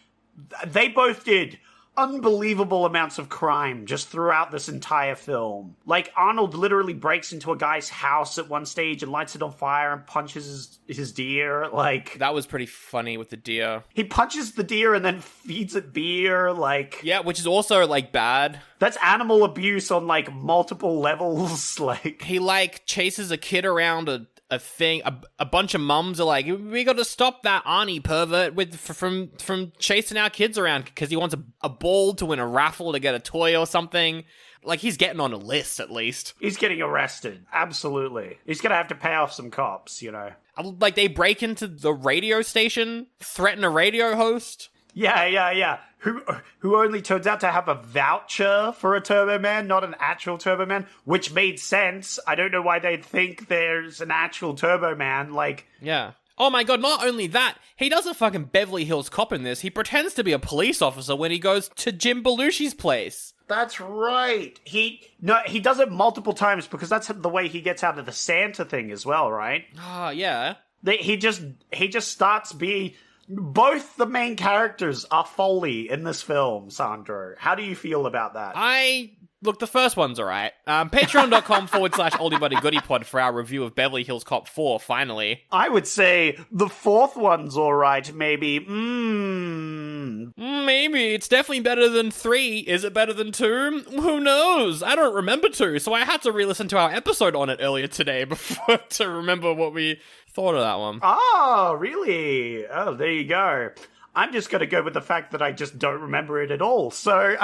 they both did unbelievable amounts of crime just throughout this entire film. Like, Arnold literally breaks into a guy's house at one stage and lights it on fire and punches his deer. Like,
That was pretty funny with the deer.
he punches the deer and then feeds it beer. Like,
Yeah, which is also, like, bad.
that's animal abuse on, like, multiple levels. Like,
He, like, chases a kid around a thing. A bunch of mums are like, we got to stop that Arnie pervert from chasing our kids around because he wants a ball to win a raffle to get a toy or something. Like, he's getting on a list, at least.
he's getting arrested. Absolutely. He's gonna have to pay off some cops, you know.
Like, they break into the radio station, threaten a radio host.
Yeah. Who only turns out to have a voucher for a Turbo Man, not an actual Turbo Man, which made sense. I don't know why they'd think there's an actual Turbo Man. Like,
Yeah. Oh my god, not only that, he does a fucking Beverly Hills Cop in this. He pretends to be a police officer when he goes to Jim Belushi's place.
that's right. He does it multiple times because that's the way he gets out of the Santa thing as well, right?
Ah, yeah.
He just starts being. Both the main characters are Foley in this film, Sandro. How do you feel about that?
Look, the first one's alright. Patreon.com/Oldie Buddy Goodie Pod for our review of Beverly Hills Cop 4, finally.
I would say the fourth one's alright, maybe.
Maybe. It's definitely better than 3. Is it better than 2? Who knows? I don't remember 2, so I had to re-listen to our episode on it earlier today before to remember what we thought of that one.
Oh, really? Oh, there you go. I'm just gonna go with the fact that I just don't remember it at all. So,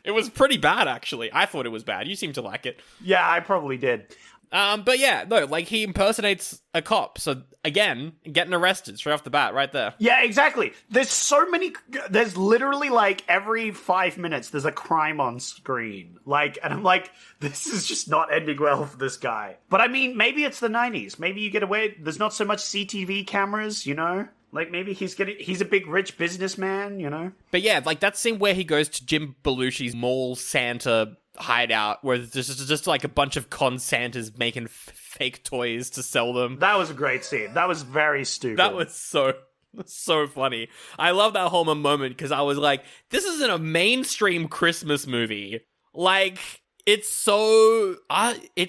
It was pretty bad, actually. I thought it was bad. You seem to like it.
yeah, I probably did.
But yeah, no, like, he impersonates a cop, so, again, getting arrested straight off the bat, right there.
Yeah, exactly. There's literally, like, every 5 minutes there's a crime on screen. Like, and I'm like, this is just not ending well for this guy. But I mean, maybe it's the 90s. Maybe you get away, there's not so much CTV cameras, you know? Like, maybe he's a big rich businessman, you know?
But yeah, like, that scene where he goes to Jim Belushi's mall Santa hideout, where there's just like a bunch of con Santas making fake toys to sell them.
That was a great scene. That was very stupid.
That was so funny. I love that whole moment because I was like, this isn't a mainstream Christmas movie. Like, it's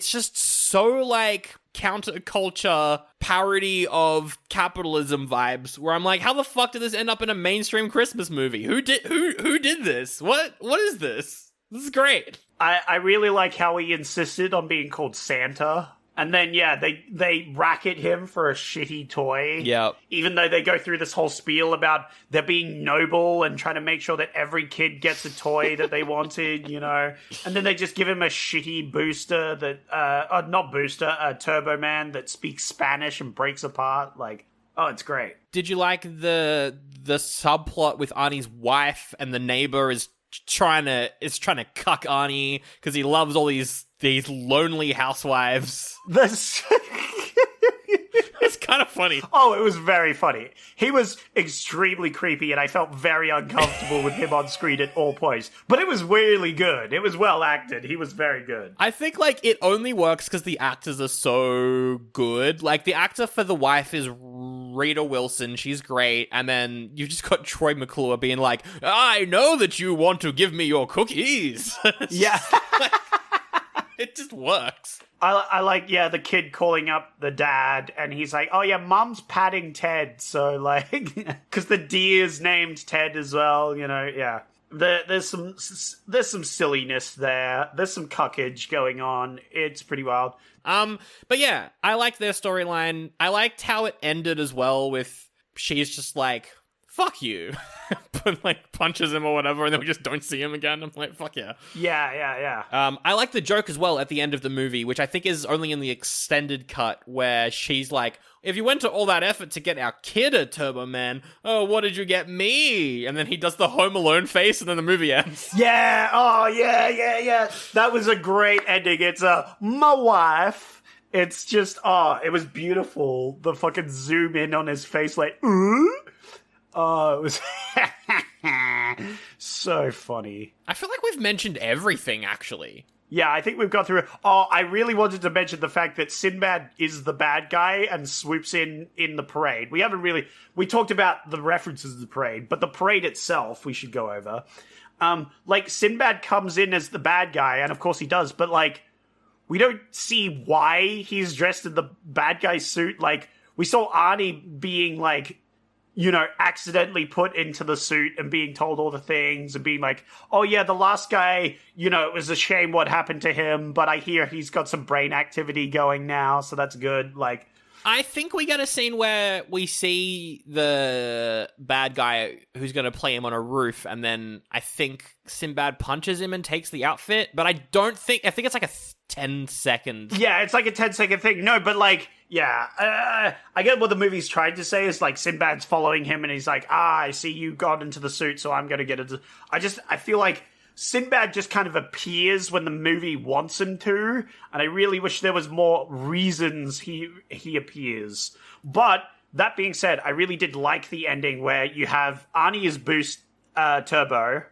just so, like, counterculture parody of capitalism vibes, where I'm like, how the fuck did this end up in a mainstream Christmas movie? Who did this? What is this? This is great.
I really like how he insisted on being called Santa. And then, yeah, they racket him for a shitty toy.
Yeah.
Even though they go through this whole spiel about they're being noble and trying to make sure that every kid gets a toy that they wanted, you know. And then they just give him a shitty booster that, not booster, a Turbo Man that speaks Spanish and breaks apart. Like, oh, it's great.
Did you like the subplot with Arnie's wife and the neighbor is trying to cuck Arnie because he loves all these lonely housewives?
This
It's kind of funny.
Oh, it was very funny. He was extremely creepy, and I felt very uncomfortable with him on screen at all points. But it was really good. It was well acted. He was very good.
I think, like, it only works because the actors are so good. Like, the actor for the wife is Rita Wilson. She's great. And then you just got Troy McClure being like, I know that you want to give me your cookies.
Yeah.
It just works.
I like, yeah, the kid calling up the dad, and he's like, oh, yeah, Mum's patting Ted, so, like, because the deer's named Ted as well, you know, yeah. There's some silliness there. There's some cuckage going on. It's pretty wild.
But yeah, I liked their storyline. I liked how it ended as well with she's just like, fuck you. But, like, punches him or whatever, and then we just don't see him again. I'm like, fuck yeah.
Yeah.
I like the joke as well at the end of the movie, which I think is only in the extended cut, where she's like, if you went to all that effort to get our kid a Turbo Man, oh, what did you get me? And then he does the Home Alone face, and then the movie ends.
Yeah, oh, yeah. That was a great ending. It's my wife. It's just, it was beautiful. The fucking zoom in on his face, like, oh, it was so funny.
I feel like we've mentioned everything, actually.
Yeah, I think we've got through. Oh, I really wanted to mention the fact that Sinbad is the bad guy and swoops in the parade. We talked about the references to the parade, but the parade itself we should go over. Like, Sinbad comes in as the bad guy, and of course he does, but, like, we don't see why he's dressed in the bad guy suit. Like, we saw Arnie being, like, you know, accidentally put into the suit and being told all the things and being like, oh yeah, the last guy, you know, it was a shame what happened to him, but I hear he's got some brain activity going now, so that's good. Like,
I think we get a scene where we see the bad guy who's going to play him on a roof, and then I think Sinbad punches him and takes the outfit, but I think it's like a 10-second.
Yeah, it's like a 10-second thing. No, but like, yeah, I get what the movie's trying to say is like Sinbad's following him and he's like, I see you got into the suit, so I'm going to get into... I feel like Sinbad just kind of appears when the movie wants him to, and I really wish there was more reasons he appears. But that being said, I really did like the ending where you have Arnie as Boost Turbo,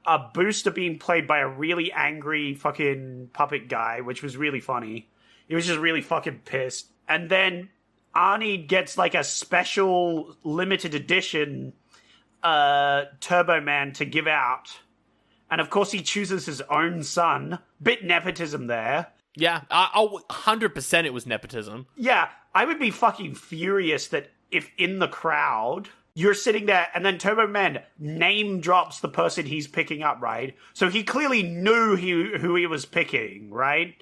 a Booster being played by a really angry fucking puppet guy, which was really funny. He was just really fucking pissed. And then Arnie gets like a special limited edition Turbo Man to give out. And of course he chooses his own son. Bit nepotism there.
Yeah, 100% it was nepotism.
Yeah, I would be fucking furious that if in the crowd you're sitting there and then Turbo Man name drops the person he's picking up, right? So he clearly knew who he was picking, right?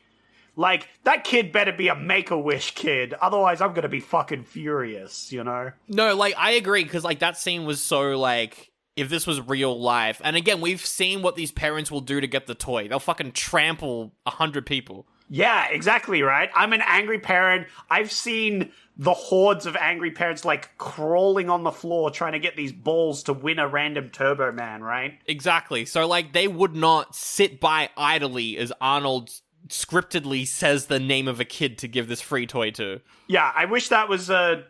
Like, that kid better be a Make-A-Wish kid. Otherwise, I'm gonna be fucking furious, you know?
No, like, I agree, because, like, that scene was so, like, if this was real life. And again, we've seen what these parents will do to get the toy. They'll fucking trample 100 people.
Yeah, exactly, right? I'm an angry parent. I've seen the hordes of angry parents, like, crawling on the floor trying to get these balls to win a random Turbo Man, right?
Exactly. So, like, they would not sit by idly as Arnold scriptedly says the name of a kid to give this free toy to.
Yeah, I wish that was a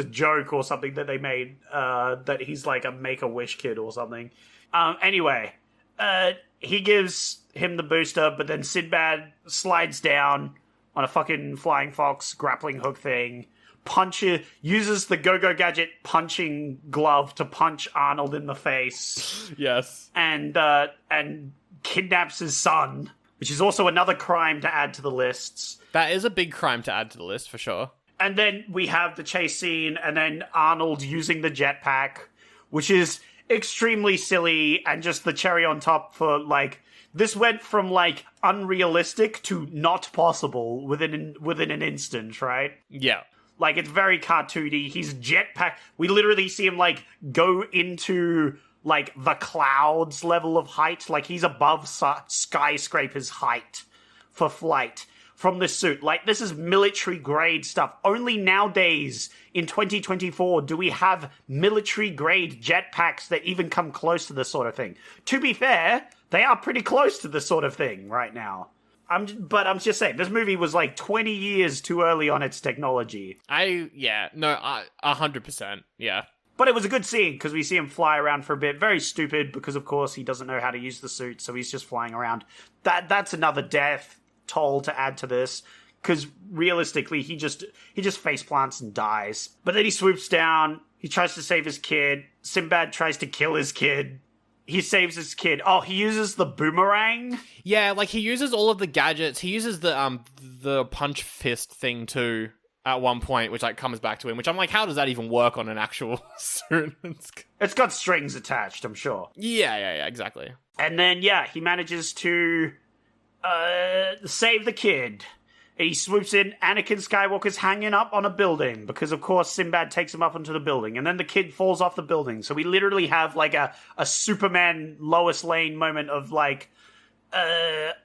joke or something that they made, that he's like a Make-A-Wish kid or something. Anyway, he gives him the booster, but then Sinbad slides down on a fucking flying fox grappling hook thing, uses the Go-Go Gadget punching glove to punch Arnold in the face.
Yes.
And kidnaps his son, which is also another crime to add to the lists.
That is a big crime to add to the list, for sure.
And then we have the chase scene, and then Arnold using the jetpack, which is extremely silly, and just the cherry on top for, like, this went from, like, unrealistic to not possible within an instant, right?
Yeah.
Like, it's very cartoony. He's jetpack. We literally see him, like, go into, like, the clouds level of height. Like, he's above skyscrapers height for flight from this suit. Like, this is military grade stuff. Only nowadays, in 2024, do we have military grade jetpacks that even come close to this sort of thing. To be fair, they are pretty close to this sort of thing right now. But I'm just saying, this movie was like 20 years too early on its technology.
100%, yeah.
But it was a good scene, because we see him fly around for a bit. Very stupid, because of course he doesn't know how to use the suit, so he's just flying around. That's another death toll to add to this, because realistically, he just face plants and dies. But then he swoops down, he tries to save his kid, Sinbad tries to kill his kid, he saves his kid. Oh, he uses the boomerang?
Yeah, like, he uses all of the gadgets, he uses the punch fist thing too, at one point, which, like, comes back to him, which I'm like, how does that even work on an actual suit?
It's got strings attached, I'm sure.
Yeah, exactly.
And then, yeah, he manages to save the kid. He swoops in, Anakin Skywalker's hanging up on a building, because of course Sinbad takes him up onto the building, and then the kid falls off the building. So we literally have like a Superman Lois Lane moment of like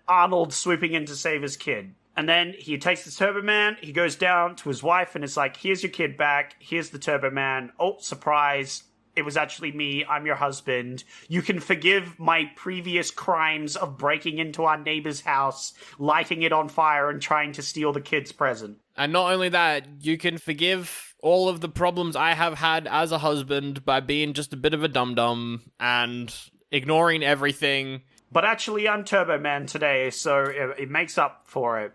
Arnold swooping in to save his kid. And then he takes the Turbo Man, he goes down to his wife, and it's like, here's your kid back, here's the Turbo Man. Oh, surprise, it was actually me, I'm your husband. You can forgive my previous crimes of breaking into our neighbor's house, lighting it on fire, and trying to steal the kid's present.
And not only that, you can forgive all of the problems I have had as a husband by being just a bit of a dum-dum and ignoring everything.
But actually, I'm Turbo Man today, so it makes up for it.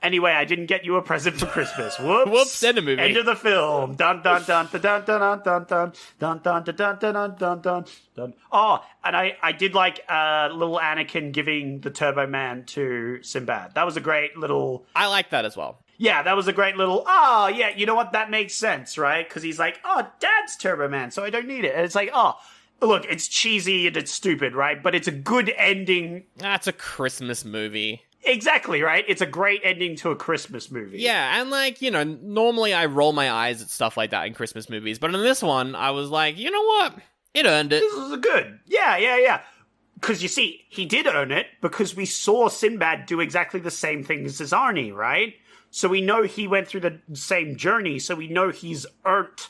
Anyway, I didn't get you a present for Christmas. Whoops.
Whoops, end of movie.
End of the film. Dun dun dun dun dun dun dun dun dun dun dun dun dun dun dun dun. Oh, and I did like little Anakin giving the Turbo Man to Sinbad. That was a great little...
I like that as well.
Yeah, that was a great little, yeah, you know what? That makes sense, right? Because he's like, Dad's Turbo Man, so I don't need it. And it's like, look, it's cheesy and it's stupid, right? But it's a good ending.
That's a Christmas movie.
Exactly, right? It's a great ending to a Christmas movie.
Yeah, and like, normally I roll my eyes at stuff like that in Christmas movies, but in this one, I was like, you know what? It earned it.
This was good. Yeah. Because you see, he did earn it because we saw Sinbad do exactly the same things as Arnie, right? So we know he went through the same journey, so we know he's earned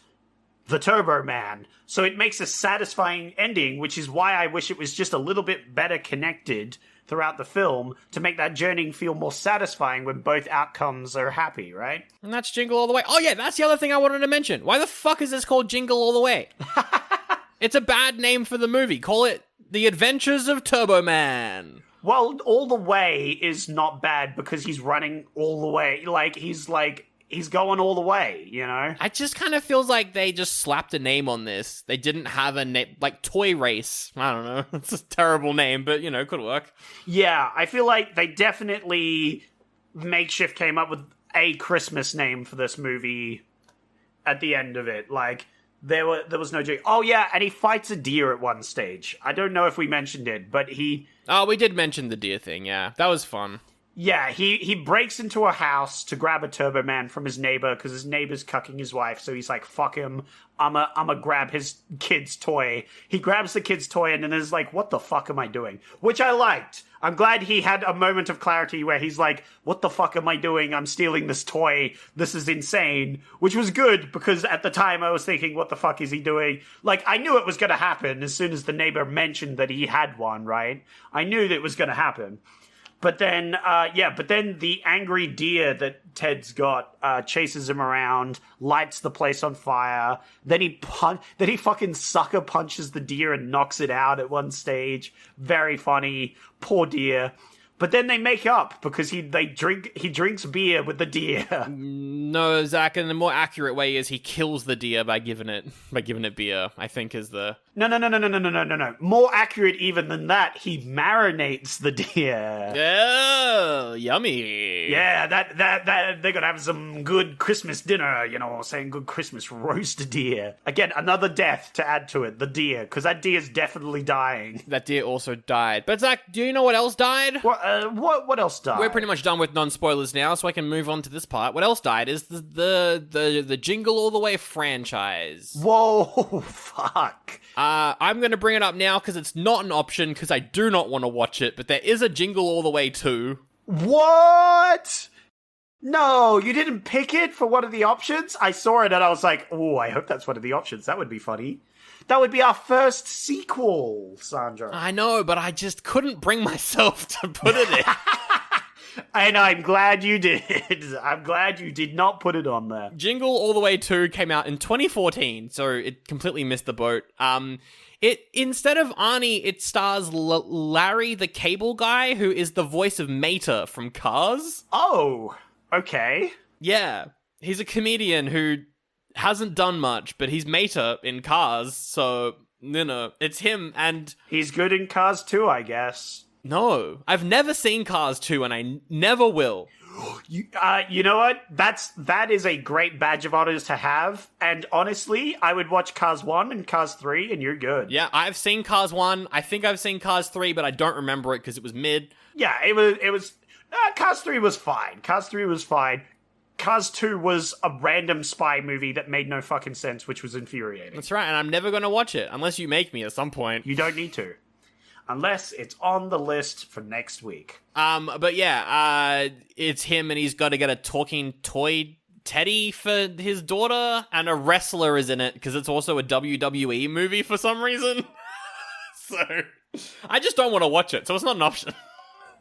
the Turbo Man. So it makes a satisfying ending, which is why I wish it was just a little bit better connected throughout the film to make that journey feel more satisfying when both outcomes are happy, right?
And that's Jingle All the Way. Oh yeah, that's the other thing I wanted to mention. Why the fuck is this called Jingle All the Way? It's a bad name for the movie. Call it The Adventures of Turbo Man.
Well, all the way is not bad because he's running all the way. He's going all the way, you know?
It just kind of feels like they just slapped a name on this. They didn't have a name, like Toy Race. I don't know. It's a terrible name, but, it could work.
Yeah, I feel like they definitely makeshift came up with a Christmas name for this movie at the end of it. Like, there was no joke. Oh, yeah, and he fights a deer at one stage. I don't know if we mentioned it, but he...
Oh, we did mention the deer thing, yeah. That was fun.
Yeah, he breaks into a house to grab a Turbo Man from his neighbor because his neighbor's cucking his wife. So he's like, "Fuck him! I'ma grab his kid's toy." He grabs the kid's toy and then is like, "What the fuck am I doing?" Which I liked. I'm glad he had a moment of clarity where he's like, "What the fuck am I doing? I'm stealing this toy. This is insane." Which was good because at the time I was thinking, "What the fuck is he doing?" Like I knew it was gonna happen as soon as the neighbor mentioned that he had one. Right? I knew that it was gonna happen. But then, the angry deer that Ted's got chases him around, lights the place on fire. Then he fucking sucker punches the deer and knocks it out at one stage. Very funny. Poor deer. But then they make up because he drinks beer with the deer.
No, Zach, and the more accurate way is he kills the deer by giving it beer, I think is the...
No. More accurate even than that, he marinates the deer.
Oh, yummy.
Yeah, that they're gonna have some good Christmas dinner, saying good Christmas roast deer. Again, another death to add to it, the deer, because that deer's definitely dying.
That deer also died. But Zach, do you know what else died?
What else died?
We're pretty much done with non-spoilers now, so I can move on to this part. What else died is the Jingle All the Way franchise.
Whoa, fuck.
I'm going to bring it up now because it's not an option because I do not want to watch it, but there is a Jingle All the Way 2.
What? No, you didn't pick it for one of the options? I saw it and I was like, oh, I hope that's one of the options. That would be funny. That would be our first sequel, Sandra.
I know, but I just couldn't bring myself to put it in.
And I'm glad you did. I'm glad you did not put it on there.
Jingle All the Way 2 came out in 2014, so it completely missed the boat. It instead of Arnie, it stars Larry the Cable Guy, who is the voice of Mater from Cars.
Oh, okay.
Yeah, he's a comedian who hasn't done much, but he's Mater in Cars, so, it's him, and...
He's good in Cars too, I guess.
No, I've never seen Cars 2, and I never will.
You know what? That is a great badge of honor to have, and honestly, I would watch Cars 1 and Cars 3, and you're good.
Yeah, I've seen Cars 1, I think I've seen Cars 3, but I don't remember it because it was mid.
Yeah, it was Cars 3 was fine. Cars 3 was fine. Cars 2 was a random spy movie that made no fucking sense, which was infuriating.
That's right, and I'm never going to watch it, unless you make me at some point.
You don't need to. Unless it's on the list for next week.
But yeah, it's him and he's got to get a talking toy teddy for his daughter, and a wrestler is in it, because it's also a WWE movie for some reason. So, I just don't want to watch it, so it's not an option.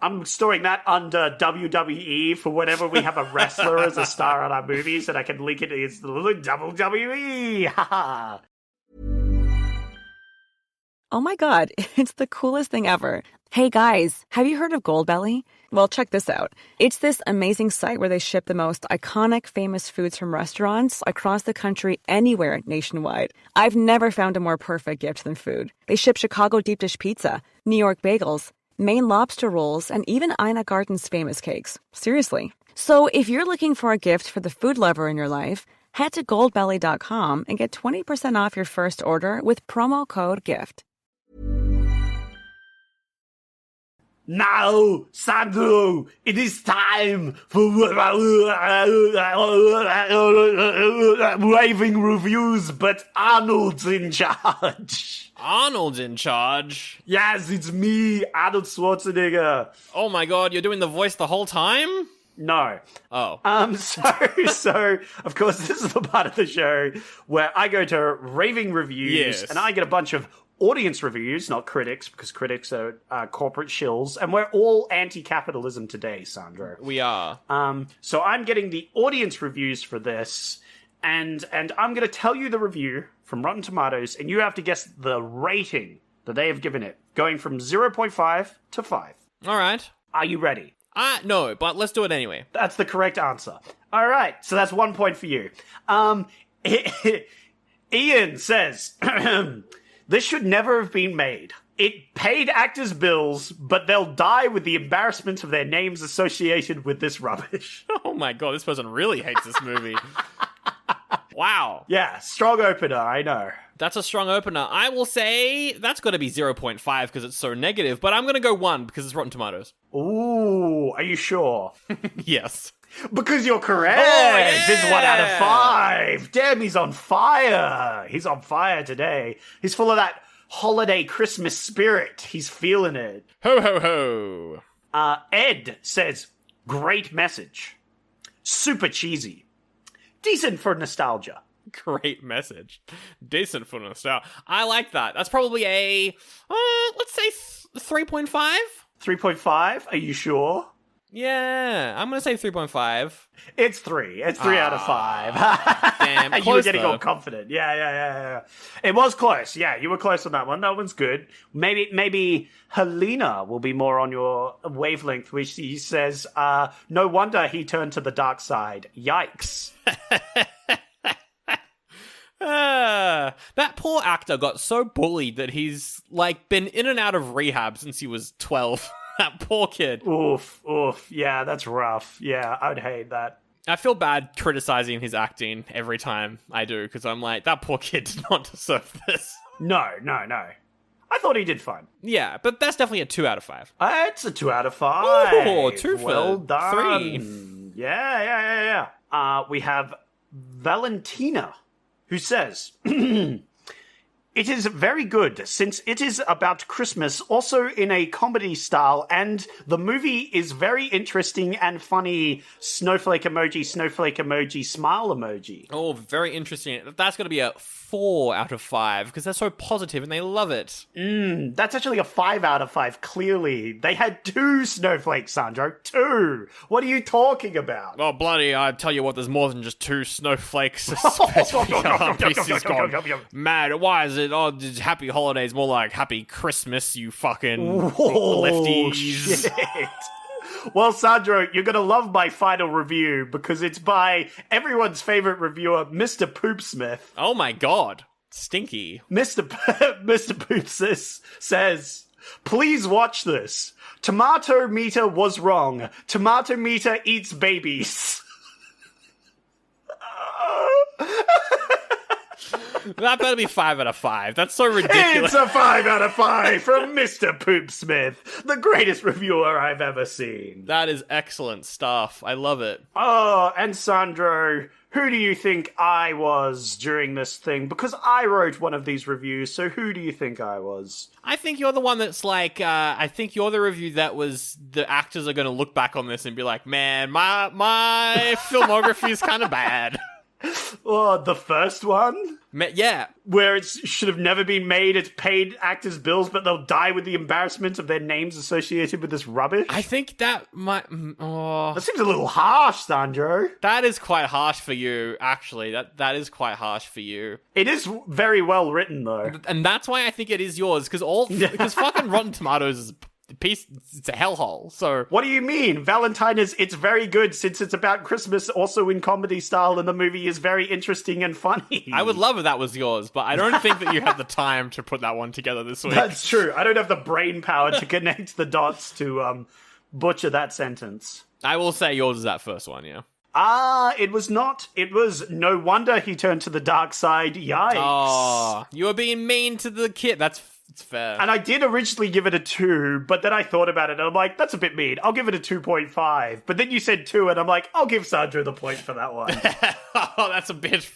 I'm storing that under WWE for whenever we have a wrestler as a star on our movies, and I can link it as the WWE. Haha.
Oh my God, it's the coolest thing ever. Hey guys, have you heard of Goldbelly? Well, check this out. It's this amazing site where they ship the most iconic, famous foods from restaurants across the country, anywhere nationwide. I've never found a more perfect gift than food. They ship Chicago deep dish pizza, New York bagels, Maine lobster rolls, and even Ina Garten's famous cakes. Seriously. So if you're looking for a gift for the food lover in your life, head to goldbelly.com and get 20% off your first order with promo code GIFT.
Now, Sandro, it is time for raving reviews, but Arnold's in charge.
Arnold's in charge?
Yes, it's me, Arnold Schwarzenegger.
Oh my God, you're doing the voice the whole time?
No.
Oh.
So, of course, this is the part of the show where I go to raving reviews, and I get a bunch of audience reviews, not critics, because critics are corporate shills, and we're all anti-capitalism today, Sandro.
We are.
So I'm getting the audience reviews for this, and I'm going to tell you the review from Rotten Tomatoes, and you have to guess the rating that they have given it, going from 0.5 to 5.
All right.
Are you ready?
No, but let's do it anyway.
That's the correct answer. All right, so that's 1 point for you. Ian says, this should never have been made. It paid actors' bills, but they'll die with the embarrassment of their names associated with this rubbish.
Oh my God, this person really hates this movie. Wow.
Yeah, strong opener, I know.
That's a strong opener. I will say that's got to be 0.5 because it's so negative, but I'm going to go 1 because it's Rotten Tomatoes.
Ooh, are you sure?
Yes.
Because you're correct.
Oh, yeah.
It's 1 out of 5. Damn, he's on fire. He's on fire today. He's full of that holiday Christmas spirit. He's feeling it.
Ho, ho, ho.
Ed says, great message. Super cheesy. Decent for nostalgia.
Great message. Decent for nostalgia. I like that. That's probably a, let's say 3.5?
3.5? Are you sure?
Yeah, I'm going to say 3.5.
It's 3. It's 3 out of 5.
Damn, close,
you were getting
though.
all confident. Yeah. It was close. Yeah, you were close on that one. That one's good. Maybe Helena will be more on your wavelength, which he says, no wonder he turned to the dark side. Yikes.
That poor actor got so bullied that he's, been in and out of rehab since he was 12. That poor kid.
Oof. Yeah, that's rough. Yeah, I'd hate that.
I feel bad criticizing his acting every time I do, because I'm like, that poor kid did not deserve this.
No. I thought he did fine.
Yeah, but that's definitely a 2 out of 5.
It's a 2 out of 5.
Ooh, 2 for
well done.
3.
Yeah. We have Valentina, who says, it is very good, since it is about Christmas, also in a comedy style, and the movie is very interesting and funny. Snowflake emoji, smile emoji.
Oh, very interesting. That's going to be a 4 out of 5, because they're so positive and they love it.
That's actually a 5 out of 5, clearly. They had 2 snowflakes, Sandro. 2! What are you talking about?
Oh, bloody, I tell you what, there's more than just 2 snowflakes. PC's gone mad. Why is it, it's happy holidays, more like happy Christmas, you fucking lefties.
Shit. Well, Sandro, you're going to love my final review because it's by everyone's favorite reviewer, Mr. Poopsmith.
Oh my God. Stinky.
Mr. Poopsmith says, please watch this. Tomato meter was wrong. Tomato meter eats babies.
That better be 5 out of 5. That's so ridiculous.
It's a 5 out of 5 from Mr. Poopsmith, the greatest reviewer I've ever seen.
That is excellent stuff. I love it.
Oh, and Sandro, who do you think I was during this thing? Because I wrote one of these reviews, so who do you think I was?
I think you're the one that's I think you're the review that was, the actors are going to look back on this and be like, man, my filmography is kind of bad.
Oh, the first one?
Yeah.
Where it should have never been made. It's paid actors' bills, but they'll die with the embarrassment of their names associated with this rubbish.
I think that might...
That seems a little harsh, Sandro.
That is quite harsh for you, actually. That is quite harsh for you.
It is very well written, though.
And that's why I think it is yours, because fucking Rotten Tomatoes is it's a hellhole. So
what do you mean? Valentine it's very good since it's about Christmas, also in comedy style, and the movie is very interesting and funny.
I would love if that was yours, but I don't think that you had the time to put that one together this week.
That's true. I don't have the brain power to connect the dots to butcher that sentence.
I will say yours is that first one, yeah.
It was not. It was No Wonder He Turned to the Dark Side. Yikes.
Oh, you were being mean to the kid. It's fair.
And I did originally give it a 2, but then I thought about it and I'm like, that's a bit mean. I'll give it a 2.5. But then you said 2 and I'm like, I'll give Sandro the point for that one.
Oh, that's a bit...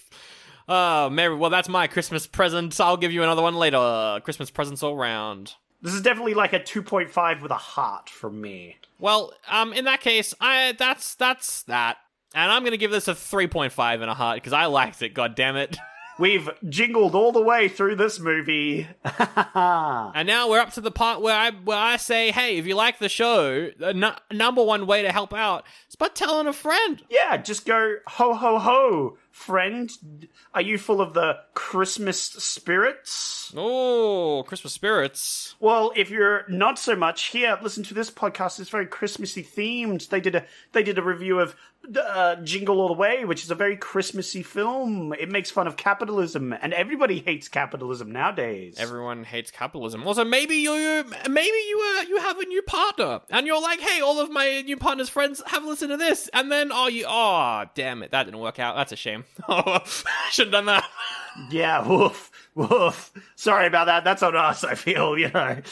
Oh, Mary, well, that's my Christmas present. I'll give you another one later. Christmas presents all round.
This is definitely like a 2.5 with a heart from me.
Well, in that case, that's that. And I'm going to give this a 3.5 and a heart because I liked it, God damn it.
We've jingled all the way through this movie.
And now we're up to the part where I say, hey, if you like the show, the number one way to help out is by telling a friend.
Yeah, just go, ho, ho, ho, friend. Are you full of the Christmas spirits?
Oh, Christmas spirits.
Well, if you're not so much, here, listen to this podcast. It's very Christmassy themed. They did a review of Jingle All the Way, which is a very Christmassy film. It makes fun of capitalism, and everybody hates capitalism nowadays.
Everyone hates capitalism. Also, maybe you have a new partner, and you're like, hey, all of my new partner's friends have listened to this, and then damn it, that didn't work out. That's a shame. Should've done that.
Yeah, woof. Sorry about that. That's on us, I feel, Yeah.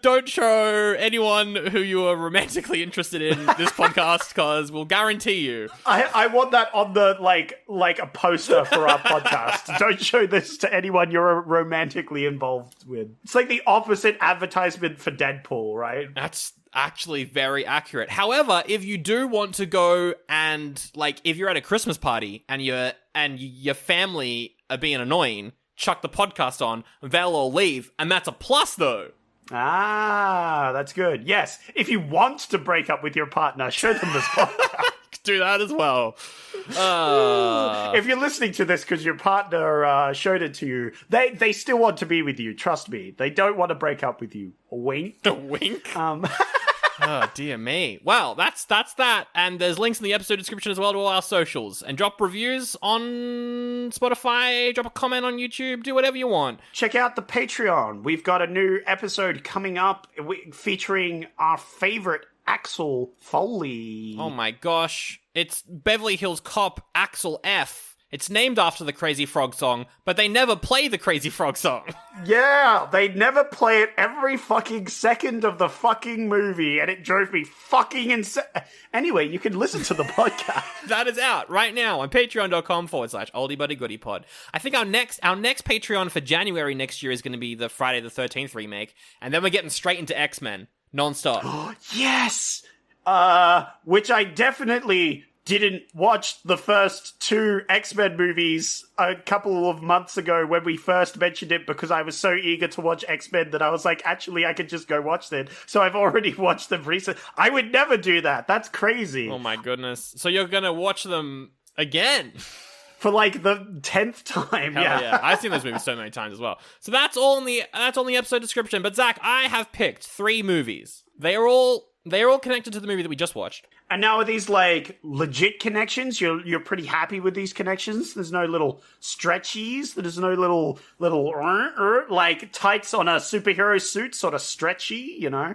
Don't show anyone who you are romantically interested in this podcast, because we'll guarantee you.
I want that on the, like a poster for our podcast. Don't show this to anyone you're romantically involved with. It's like the opposite advertisement for Deadpool, right?
That's actually very accurate. However, if you do want to go and, like, if you're at a Christmas party and your family are being annoying, chuck the podcast on, they'll all leave, and that's a plus, though.
Ah, that's good. Yes, if you want to break up with your partner, show them this podcast.
Do that as well.
If you're listening to this because your partner showed it to you, they still want to be with you. Trust me, they don't want to break up with you. A wink.
A wink. Oh, dear me. Well, that's that. And there's links in the episode description as well to all our socials. And drop reviews on Spotify, drop a comment on YouTube, do whatever you want.
Check out the Patreon. We've got a new episode coming up featuring our favorite Axel Foley.
Oh my gosh. It's Beverly Hills Cop Axel F. It's named after the Crazy Frog song, but they never play the Crazy Frog song.
Yeah, they never play it every fucking second of the fucking movie, and it drove me fucking insane. Anyway, you can listen to the podcast.
That is out right now on patreon.com/oldiebuddygoodiepod. I think our next Patreon for January next year is going to be the Friday the 13th remake, and then we're getting straight into X-Men, non-stop.
Yes! Which I definitely didn't watch the first 2 X-Men movies a couple of months ago when we first mentioned it, because I was so eager to watch X-Men that I was like, actually, I could just go watch them. So I've already watched them recently. I would never do that. That's crazy.
Oh my goodness. So you're going to watch them again?
For like the 10th time.
Hell yeah. I've seen those movies so many times as well. So that's all in the episode description. But Zach, I have picked 3 movies. They are all connected to the movie that we just watched.
And now are these like legit connections? You're pretty happy with these connections? There's no little stretchies? There's no little like tights on a superhero suit sort of stretchy, you know?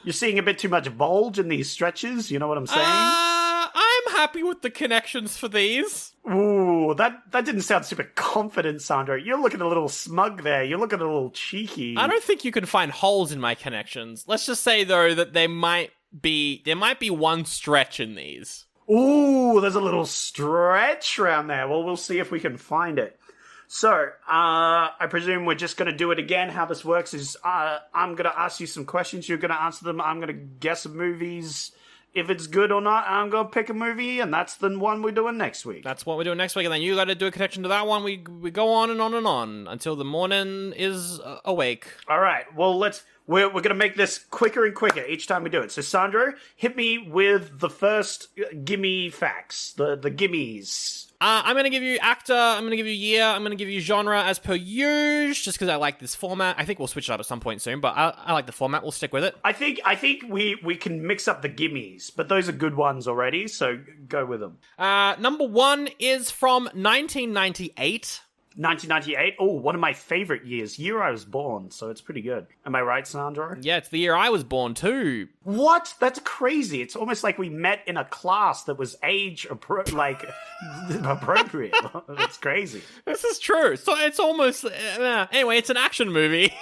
You're seeing a bit too much bulge in these stretches, you know what I'm saying?
I'm happy with the connections for these.
Ooh, that didn't sound super confident, Sandro. You're looking a little smug there. You're looking a little cheeky.
I don't think you can find holes in my connections. Let's just say, though, that there might be one stretch in these.
Ooh, there's a little stretch around there. Well, we'll see if we can find it. So, I presume we're just going to do it again. How this works is I'm going to ask you some questions. You're going to answer them. I'm going to guess movies. if it's good or not, I'm going to pick a movie, and that's the one we're doing next week.
That's what we're doing next week, and then you got to do a connection to that one. We go on and on until the morning is awake.
All right. Well, we're going to make this quicker and quicker each time we do it. So, Sandro, hit me with the first gimme facts, the gimmies.
I'm going to give you actor, I'm going to give you year, I'm going to give you genre as per usual, just because I like this format. I think we'll switch it up at some point soon, but I like the format. We'll stick with it.
I think we can mix up the gimmies, but those are good ones already, so go with them.
Number one is from 1998.
1998? Oh, one of my favorite year I was born, so it's pretty good. Am I right, Sandro?
Yeah, it's the year I was born too.
What? That's crazy. It's almost like we met in a class that was appropriate. It's crazy.
This is true. So it's almost... anyway, it's an action movie.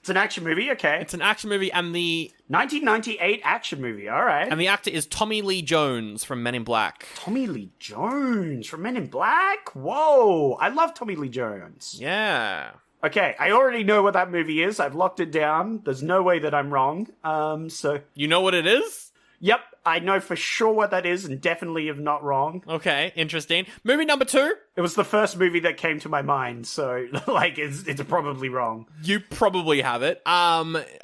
It's an action movie, okay.
It's an action movie, and the...
1998 action movie, all right.
And the actor is Tommy Lee Jones from Men in Black.
Tommy Lee Jones from Men in Black? Whoa, I love Tommy Lee Jones.
Yeah.
Okay, I already know what that movie is. I've locked it down. There's no way that I'm wrong. So...
You know what it is?
Yep, I know for sure what that is, and definitely am not wrong.
Okay, interesting. Movie number 2.
It was the first movie that came to my mind, so, it's probably wrong.
You probably have it.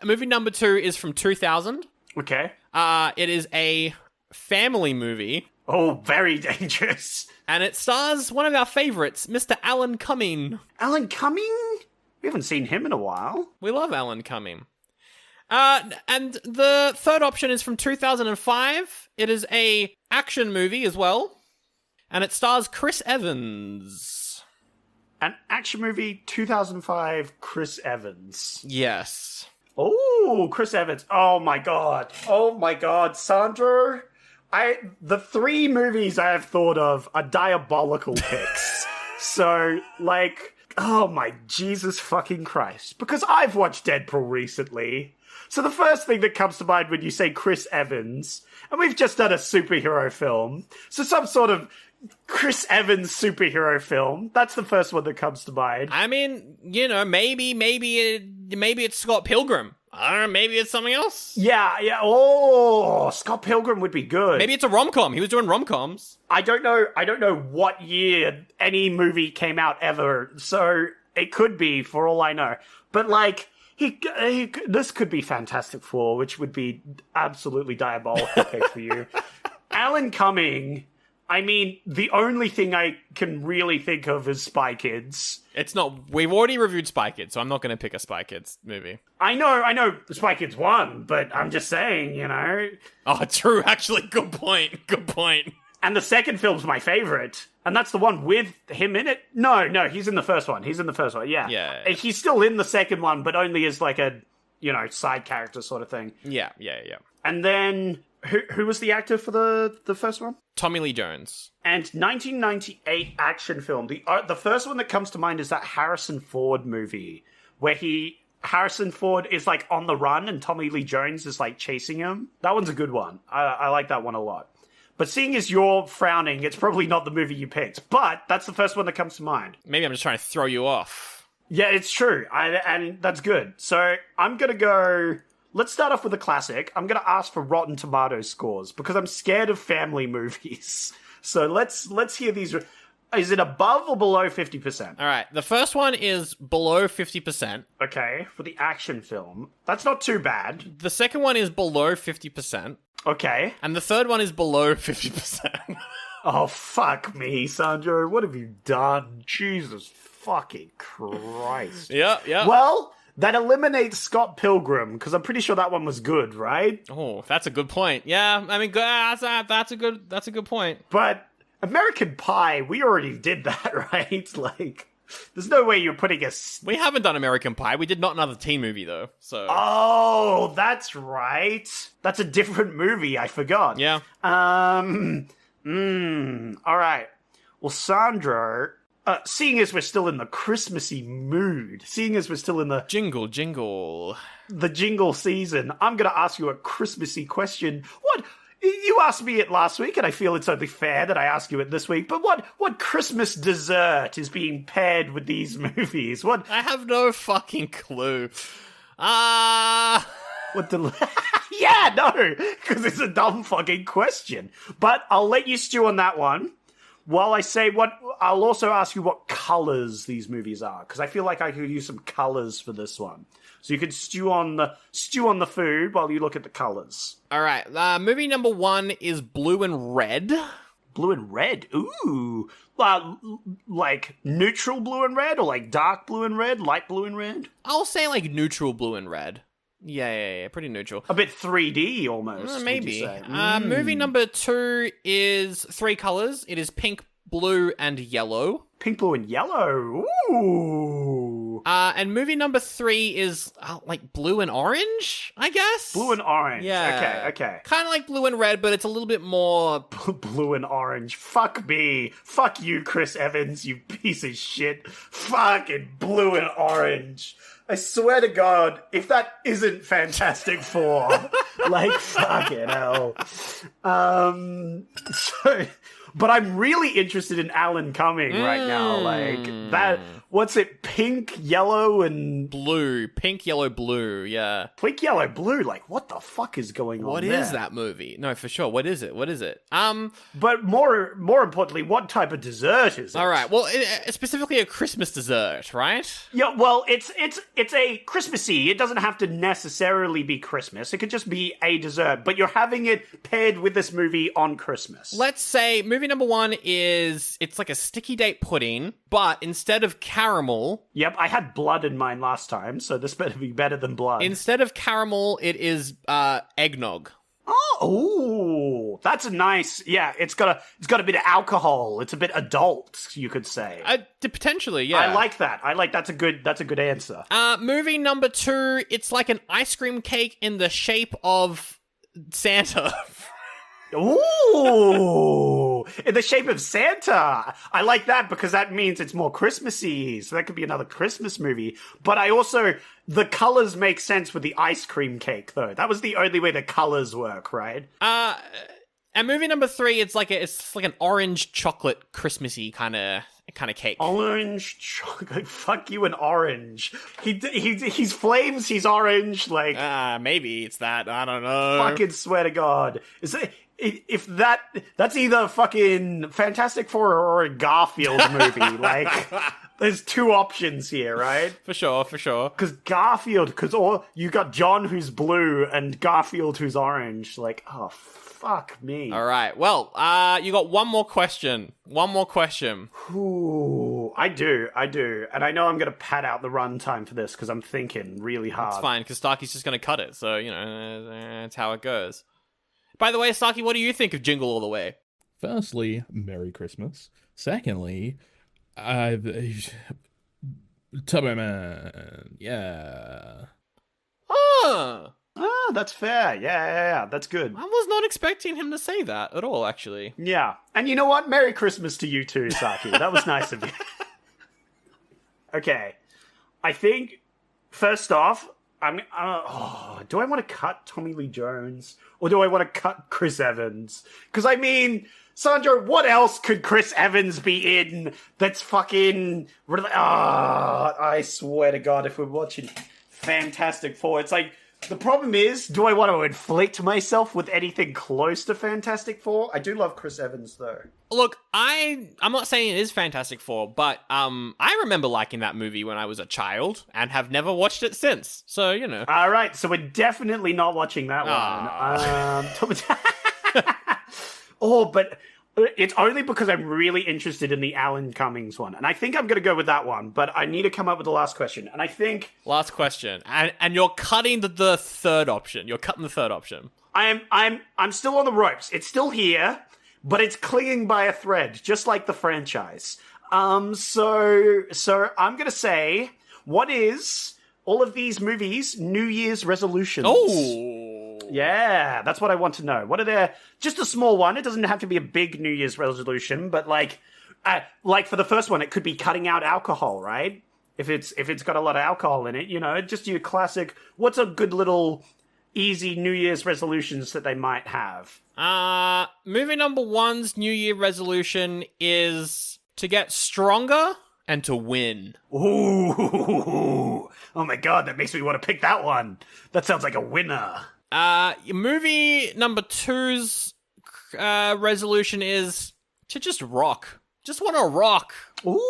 Movie number 2 is from 2000.
Okay.
It is a family movie.
Oh, very dangerous.
And it stars one of our favorites, Mr. Alan Cumming.
Alan Cumming? We haven't seen him in a while.
We love Alan Cumming. And the third option is from 2005. It is a action movie as well. And it stars Chris Evans.
An action movie, 2005, Chris Evans.
Yes.
Oh, Chris Evans. Oh my god. Sandro. The 3 movies I have thought of are diabolical picks. So, oh my Jesus fucking Christ. Because I've watched Deadpool recently. So the first thing that comes to mind when you say Chris Evans, and we've just done a superhero film, so some sort of Chris Evans superhero film, that's the first one that comes to mind.
I mean, maybe it's Scott Pilgrim. I don't know, maybe it's something else.
Yeah. Oh, Scott Pilgrim would be good.
Maybe it's a rom-com. He was doing rom-coms.
I don't know what year any movie came out ever, so it could be, for all I know. But, this could be Fantastic Four, which would be absolutely diabolical pick for you. Alan Cumming, I mean, the only thing I can really think of is Spy Kids.
It's not... We've already reviewed Spy Kids, so I'm not going to pick a Spy Kids movie.
I know Spy Kids won, but I'm just saying,
Oh, true. Actually, good point.
And the second film's my favorite, and that's the one with him in it. No, he's in the first one. Yeah.
Yeah.
He's still in the second one, but only as a, side character sort of thing.
Yeah.
And then, who was the actor for the first one?
Tommy Lee Jones.
And 1998 action film. The first one that comes to mind is that Harrison Ford movie, where Harrison Ford is on the run and Tommy Lee Jones is chasing him. That one's a good one. I like that one a lot. But seeing as you're frowning, it's probably not the movie you picked. But that's the first one that comes to mind.
Maybe I'm just trying to throw you off.
Yeah, it's true. And that's good. So I'm going to go... Let's start off with a classic. I'm going to ask for Rotten Tomatoes scores because I'm scared of family movies. So let's hear these... Is it above or below 50%?
All right. The first one is below 50%.
Okay, for the action film. That's not too bad.
The second one is below 50%.
Okay.
And the third one is below 50%.
Oh, fuck me, Sandro. What have you done? Jesus fucking Christ.
Yeah.
Well, that eliminates Scott Pilgrim, because I'm pretty sure that one was good, right?
Oh, that's a good point. Yeah, I mean, that's a good point.
But American Pie, we already did that, right? There's no way you're putting a...
We haven't done American Pie. We did not another teen movie, though, so...
Oh, that's right. That's a different movie. I forgot.
Yeah.
All right. Well, Sandro, seeing as we're still in the Christmassy mood, seeing as we're still in the...
Jingle.
The jingle season, I'm going to ask you a Christmassy question. What... You asked me it last week, and I feel it's only fair that I ask you it this week, but what Christmas dessert is being paired with these movies? What?
I have no fucking clue.
What Yeah, no, because it's a dumb fucking question. But I'll let you stew on that one. While I say I'll also ask you what colors these movies are, because I feel like I could use some colors for this one. So you could stew on the food while you look at the colors.
All right. Movie number 1 is blue and red.
Blue and red. Ooh. Like neutral blue and red, or like dark blue and red, light blue and red?
I'll say like neutral blue and red. Yeah, pretty neutral.
A bit 3D almost.
Maybe. Movie number 2 is 3 colors. It is pink, blue, and yellow.
Pink, blue, and yellow. Ooh.
And movie number 3 is like blue and orange, I guess?
Blue and orange.
Yeah.
Okay.
Kind of like blue and red, but it's a little bit more...
Blue and orange. Fuck me. Fuck you, Chris Evans, you piece of shit. Fucking blue and orange. I swear to God, if that isn't Fantastic Four, like, fucking hell. But I'm really interested in Alan Cumming right now. Like, that, what's it, pink, yellow, and...
Blue. Pink, yellow, blue, yeah.
Pink, yellow, blue, like, what the fuck is going on
What
there?
is that movie? No, for sure. What is it?
But more importantly, what type of dessert is it?
All right, well, it's specifically a Christmas dessert, right?
Yeah, well, it's a Christmassy. It doesn't have to necessarily be Christmas. It could just be a dessert, but you're having it paired with this movie on Christmas.
Let's say movie number 1 it's like a sticky date pudding, but instead of caramel...
Yep, I had blood in mine last time, so this better be better than blood.
Instead of caramel, it is eggnog.
Oh, that's a nice. Yeah, it's got a bit of alcohol. It's a bit adult, you could say.
Potentially, yeah.
I like that. That's a good answer.
Movie number 2, it's like an ice cream cake in the shape of Santa.
Ooh, in the shape of Santa. I like that because that means it's more Christmassy. So that could be another Christmas movie. But the colors make sense with the ice cream cake, though. That was the only way the colors work, right?
And movie number 3, it's like an orange chocolate Christmassy kind of cake.
Orange chocolate. Fuck you and orange. He's flames. He's orange. Like
maybe it's that. I don't know.
Fucking swear to God. If that's either fucking Fantastic Four or a Garfield movie. Like, there's 2 options here, right?
For sure.
Because you got John who's blue and Garfield who's orange. Like, oh, fuck me.
All right. Well, you got one more question.
Ooh, I do. And I know I'm going to pad out the runtime for this because I'm thinking really hard.
It's fine, because Starkey's just going to cut it. So, that's how it goes. By the way, Starkey, what do you think of Jingle All the Way?
Firstly, Merry Christmas. Secondly, Tubby Man, yeah.
Ah,
that's fair. Yeah, that's good.
I was not expecting him to say that at all, actually.
Yeah, and you know what? Merry Christmas to you too, Saki. That was nice of you. Okay, I think, first off, do I want to cut Tommy Lee Jones? Or do I want to cut Chris Evans? Because, I mean, Sandro, what else could Chris Evans be in that's fucking... I swear to God, if we're watching Fantastic Four, it's like... The problem is, do I want to inflict myself with anything close to Fantastic Four? I do love Chris Evans, though.
Look, I'm not saying it is Fantastic Four, but I remember liking that movie when I was a child and have never watched it since. So,
All right, so we're definitely not watching that one. But it's only because I'm really interested in the Alan Cummings one. And I think I'm going to go with that one, but I need to come up with the last question. And I think...
Last question. And you're cutting the third option. You're cutting the third option.
I'm still on the ropes. It's still here, but it's clinging by a thread, just like the franchise. So I'm going to say, what is all of these movies' New Year's resolutions?
Oh!
Yeah, that's what I want to know. What are their... Just a small one. It doesn't have to be a big New Year's resolution, but like for the first one, it could be cutting out alcohol, right? If it's got a lot of alcohol in it, just your classic... What's a good little easy New Year's resolutions that they might have?
Movie number 1's New Year resolution is to get stronger and to win.
Ooh! Oh my God, that makes me want to pick that one. That sounds like a winner.
Movie number 2's resolution is to just rock. Just want to rock.
Ooh.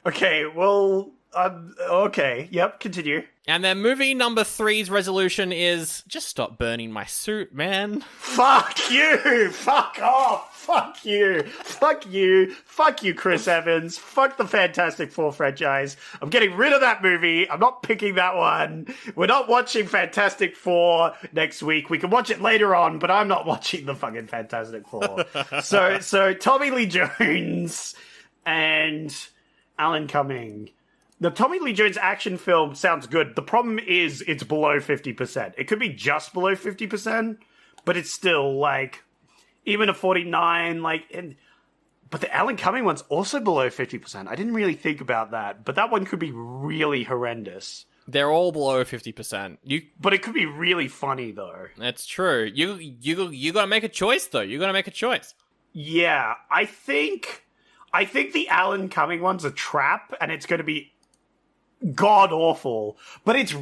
Okay, well, okay. Yep, continue.
And then movie number 3's resolution is just stop burning my suit, man.
Fuck you! Fuck off! Fuck you! Fuck you! Fuck you, Chris Evans! Fuck the Fantastic Four franchise! I'm getting rid of that movie! I'm not picking that one! We're not watching Fantastic Four next week. We can watch it later on, but I'm not watching the fucking Fantastic Four. So Tommy Lee Jones and Alan Cumming. The Tommy Lee Jones action film sounds good. The problem is it's below 50%. It could be just below 50%, but it's still, like, even a 49, like... But the Alan Cumming one's also below 50%. I didn't really think about that, but that one could be really horrendous.
They're all below 50%.
But it could be really funny, though.
That's true. You gotta make a choice, though. You gotta make a choice.
Yeah, I think the Alan Cumming one's a trap, and it's going to be god awful, but it's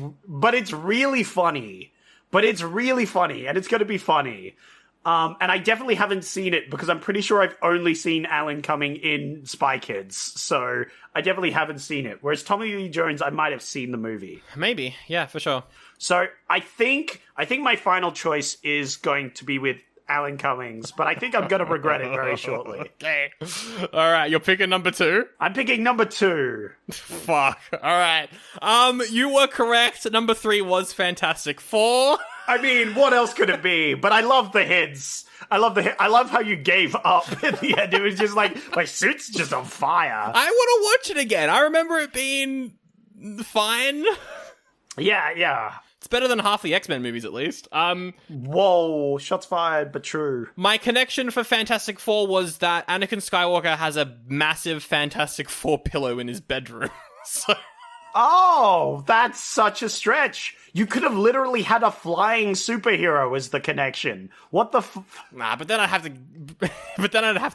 really funny. But it's really funny, and it's going to be funny. And I definitely haven't seen it because I'm pretty sure I've only seen Alan Cumming in Spy Kids, so I definitely haven't seen it. Whereas Tommy Lee Jones, I might have seen the movie.
Maybe, yeah, for sure.
So I think my final choice is going to be with Alan Cummings, but I think I'm going to regret it very shortly.
Okay. All right, you're picking number 2?
I'm picking number 2.
Fuck. All right. You were correct. Number 3 was Fantastic Four.
I mean, what else could it be? But I love the hits. I love how you gave up at the end. It was just like, my suit's just on fire.
I want to watch it again. I remember it being fine.
Yeah.
It's better than half the X-Men movies, at least.
Whoa, shots fired, but true.
My connection for Fantastic Four was that Anakin Skywalker has a massive Fantastic Four pillow in his bedroom. So...
Oh, that's such a stretch. You could have literally had a flying superhero as the connection. What the
Nah, but then I'd have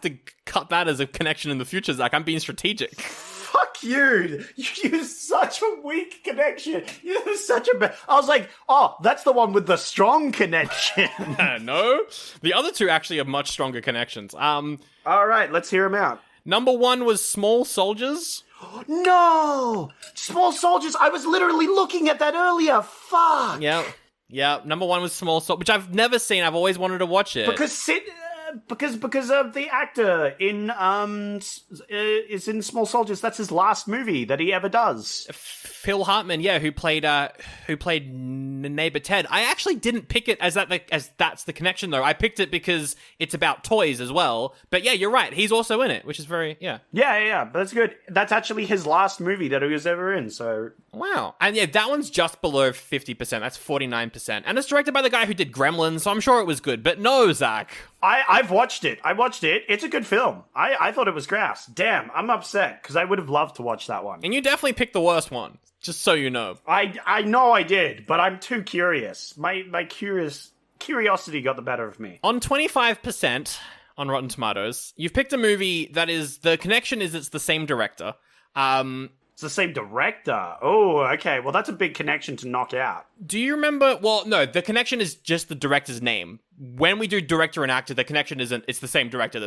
to cut that as a connection in the future, Zach. I'm being strategic.
Fuck you. You used such a weak connection. You used such a I was like, oh, that's the one with the strong connection.
No. The other two actually have much stronger connections.
All right, let's hear them out.
Number 1 was Small Soldiers.
No! Small Soldiers, I was literally looking at that earlier. Fuck!
Yeah. Number 1 was Small Soldiers, which I've never seen. I've always wanted to watch it.
Because of the actor in is in Small Soldiers. That's his last movie that he ever does.
Phil Hartman, yeah, who played neighbour Ted. I actually didn't pick it as that's the connection though. I picked it because it's about toys as well. But yeah, you're right. He's also in it, which is very
Yeah. But that's good. That's actually his last movie that he was ever in. So
wow, and yeah, that one's just below 50%. That's 49%, and it's directed by the guy who did Gremlins. So I'm sure it was good. But no, Zach.
I've watched it. It's a good film. I thought it was grass. Damn, I'm upset because I would have loved to watch that one.
And you definitely picked the worst one, just so you know.
I know I did, but I'm too curious. My curiosity got the better of me.
On 25% on Rotten Tomatoes, you've picked a movie that is, the connection is it's the same director.
It's the same director. Oh, okay. Well, that's a big connection to knock out.
Do you remember? Well, no, the connection is just the director's name. When we do director and actor, the connection isn't, it's the same director.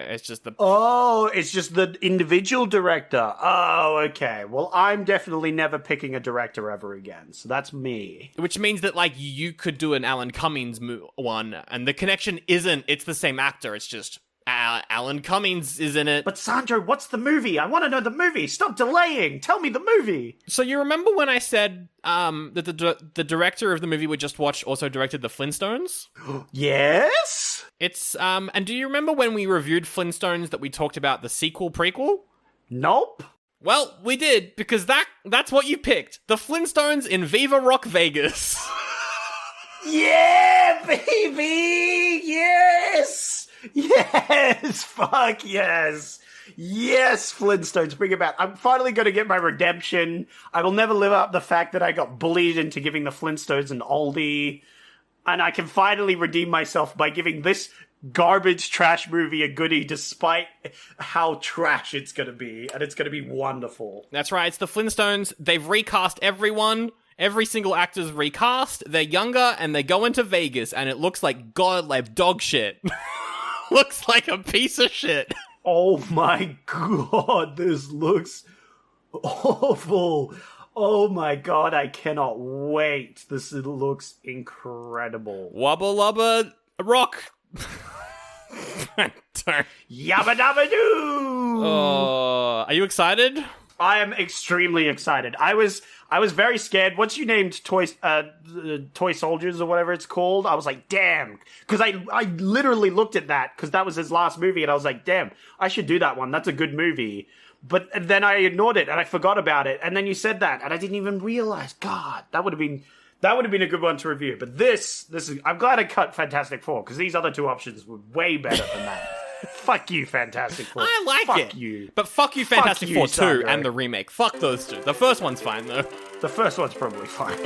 It's just the...
Oh, it's just the individual director. Oh, okay. Well, I'm definitely never picking a director ever again. So that's me.
Which means that, like, you could do an Alan Cummings one, and the connection isn't, it's the same actor. It's just... Alan Cummings is in it.
But Sandro, what's the movie? I want to know the movie. Stop delaying. Tell me the movie.
So you remember when I said that the director of the movie we just watched also directed The Flintstones?
Yes.
It's and do you remember when we reviewed Flintstones that we talked about the sequel prequel?
Nope.
Well, we did because that's what you picked. The Flintstones in Viva Rock Vegas.
Yeah, baby. Yes. Yes! Fuck yes! Yes, Flintstones, bring it back. I'm finally going to get my redemption. I will never live up the fact that I got bullied into giving the Flintstones an oldie. And I can finally redeem myself by giving this garbage trash movie a goodie despite how trash it's going to be. And it's going to be wonderful.
That's right, it's the Flintstones. They've recast everyone. Every single actor's recast, they're younger, and they go into Vegas, and it looks like dog shit. Looks like a piece of shit.
Oh my god, this looks awful. Oh my god, I cannot wait. This looks incredible.
Wubba lubba rock.
Yabba dabba doo!
Are you excited?
I am extremely excited. I was very scared once you named Toy Soldiers or whatever it's called. I was like, damn, because I literally looked at that because that was his last movie, and I was like, damn, I should do that one. That's a good movie. But then I ignored it and I forgot about it, and then you said that, and I didn't even realize. God, that would have been a good one to review. But this is, I'm glad I cut Fantastic Four because these other two options were way better than that. Fuck you, Fantastic Four.
I like
Fuck
it.
Fuck you.
But fuck you, Fantastic Four 2
Sandro.
and the remake. Fuck those two. The first one's fine, though.
The first one's probably fine.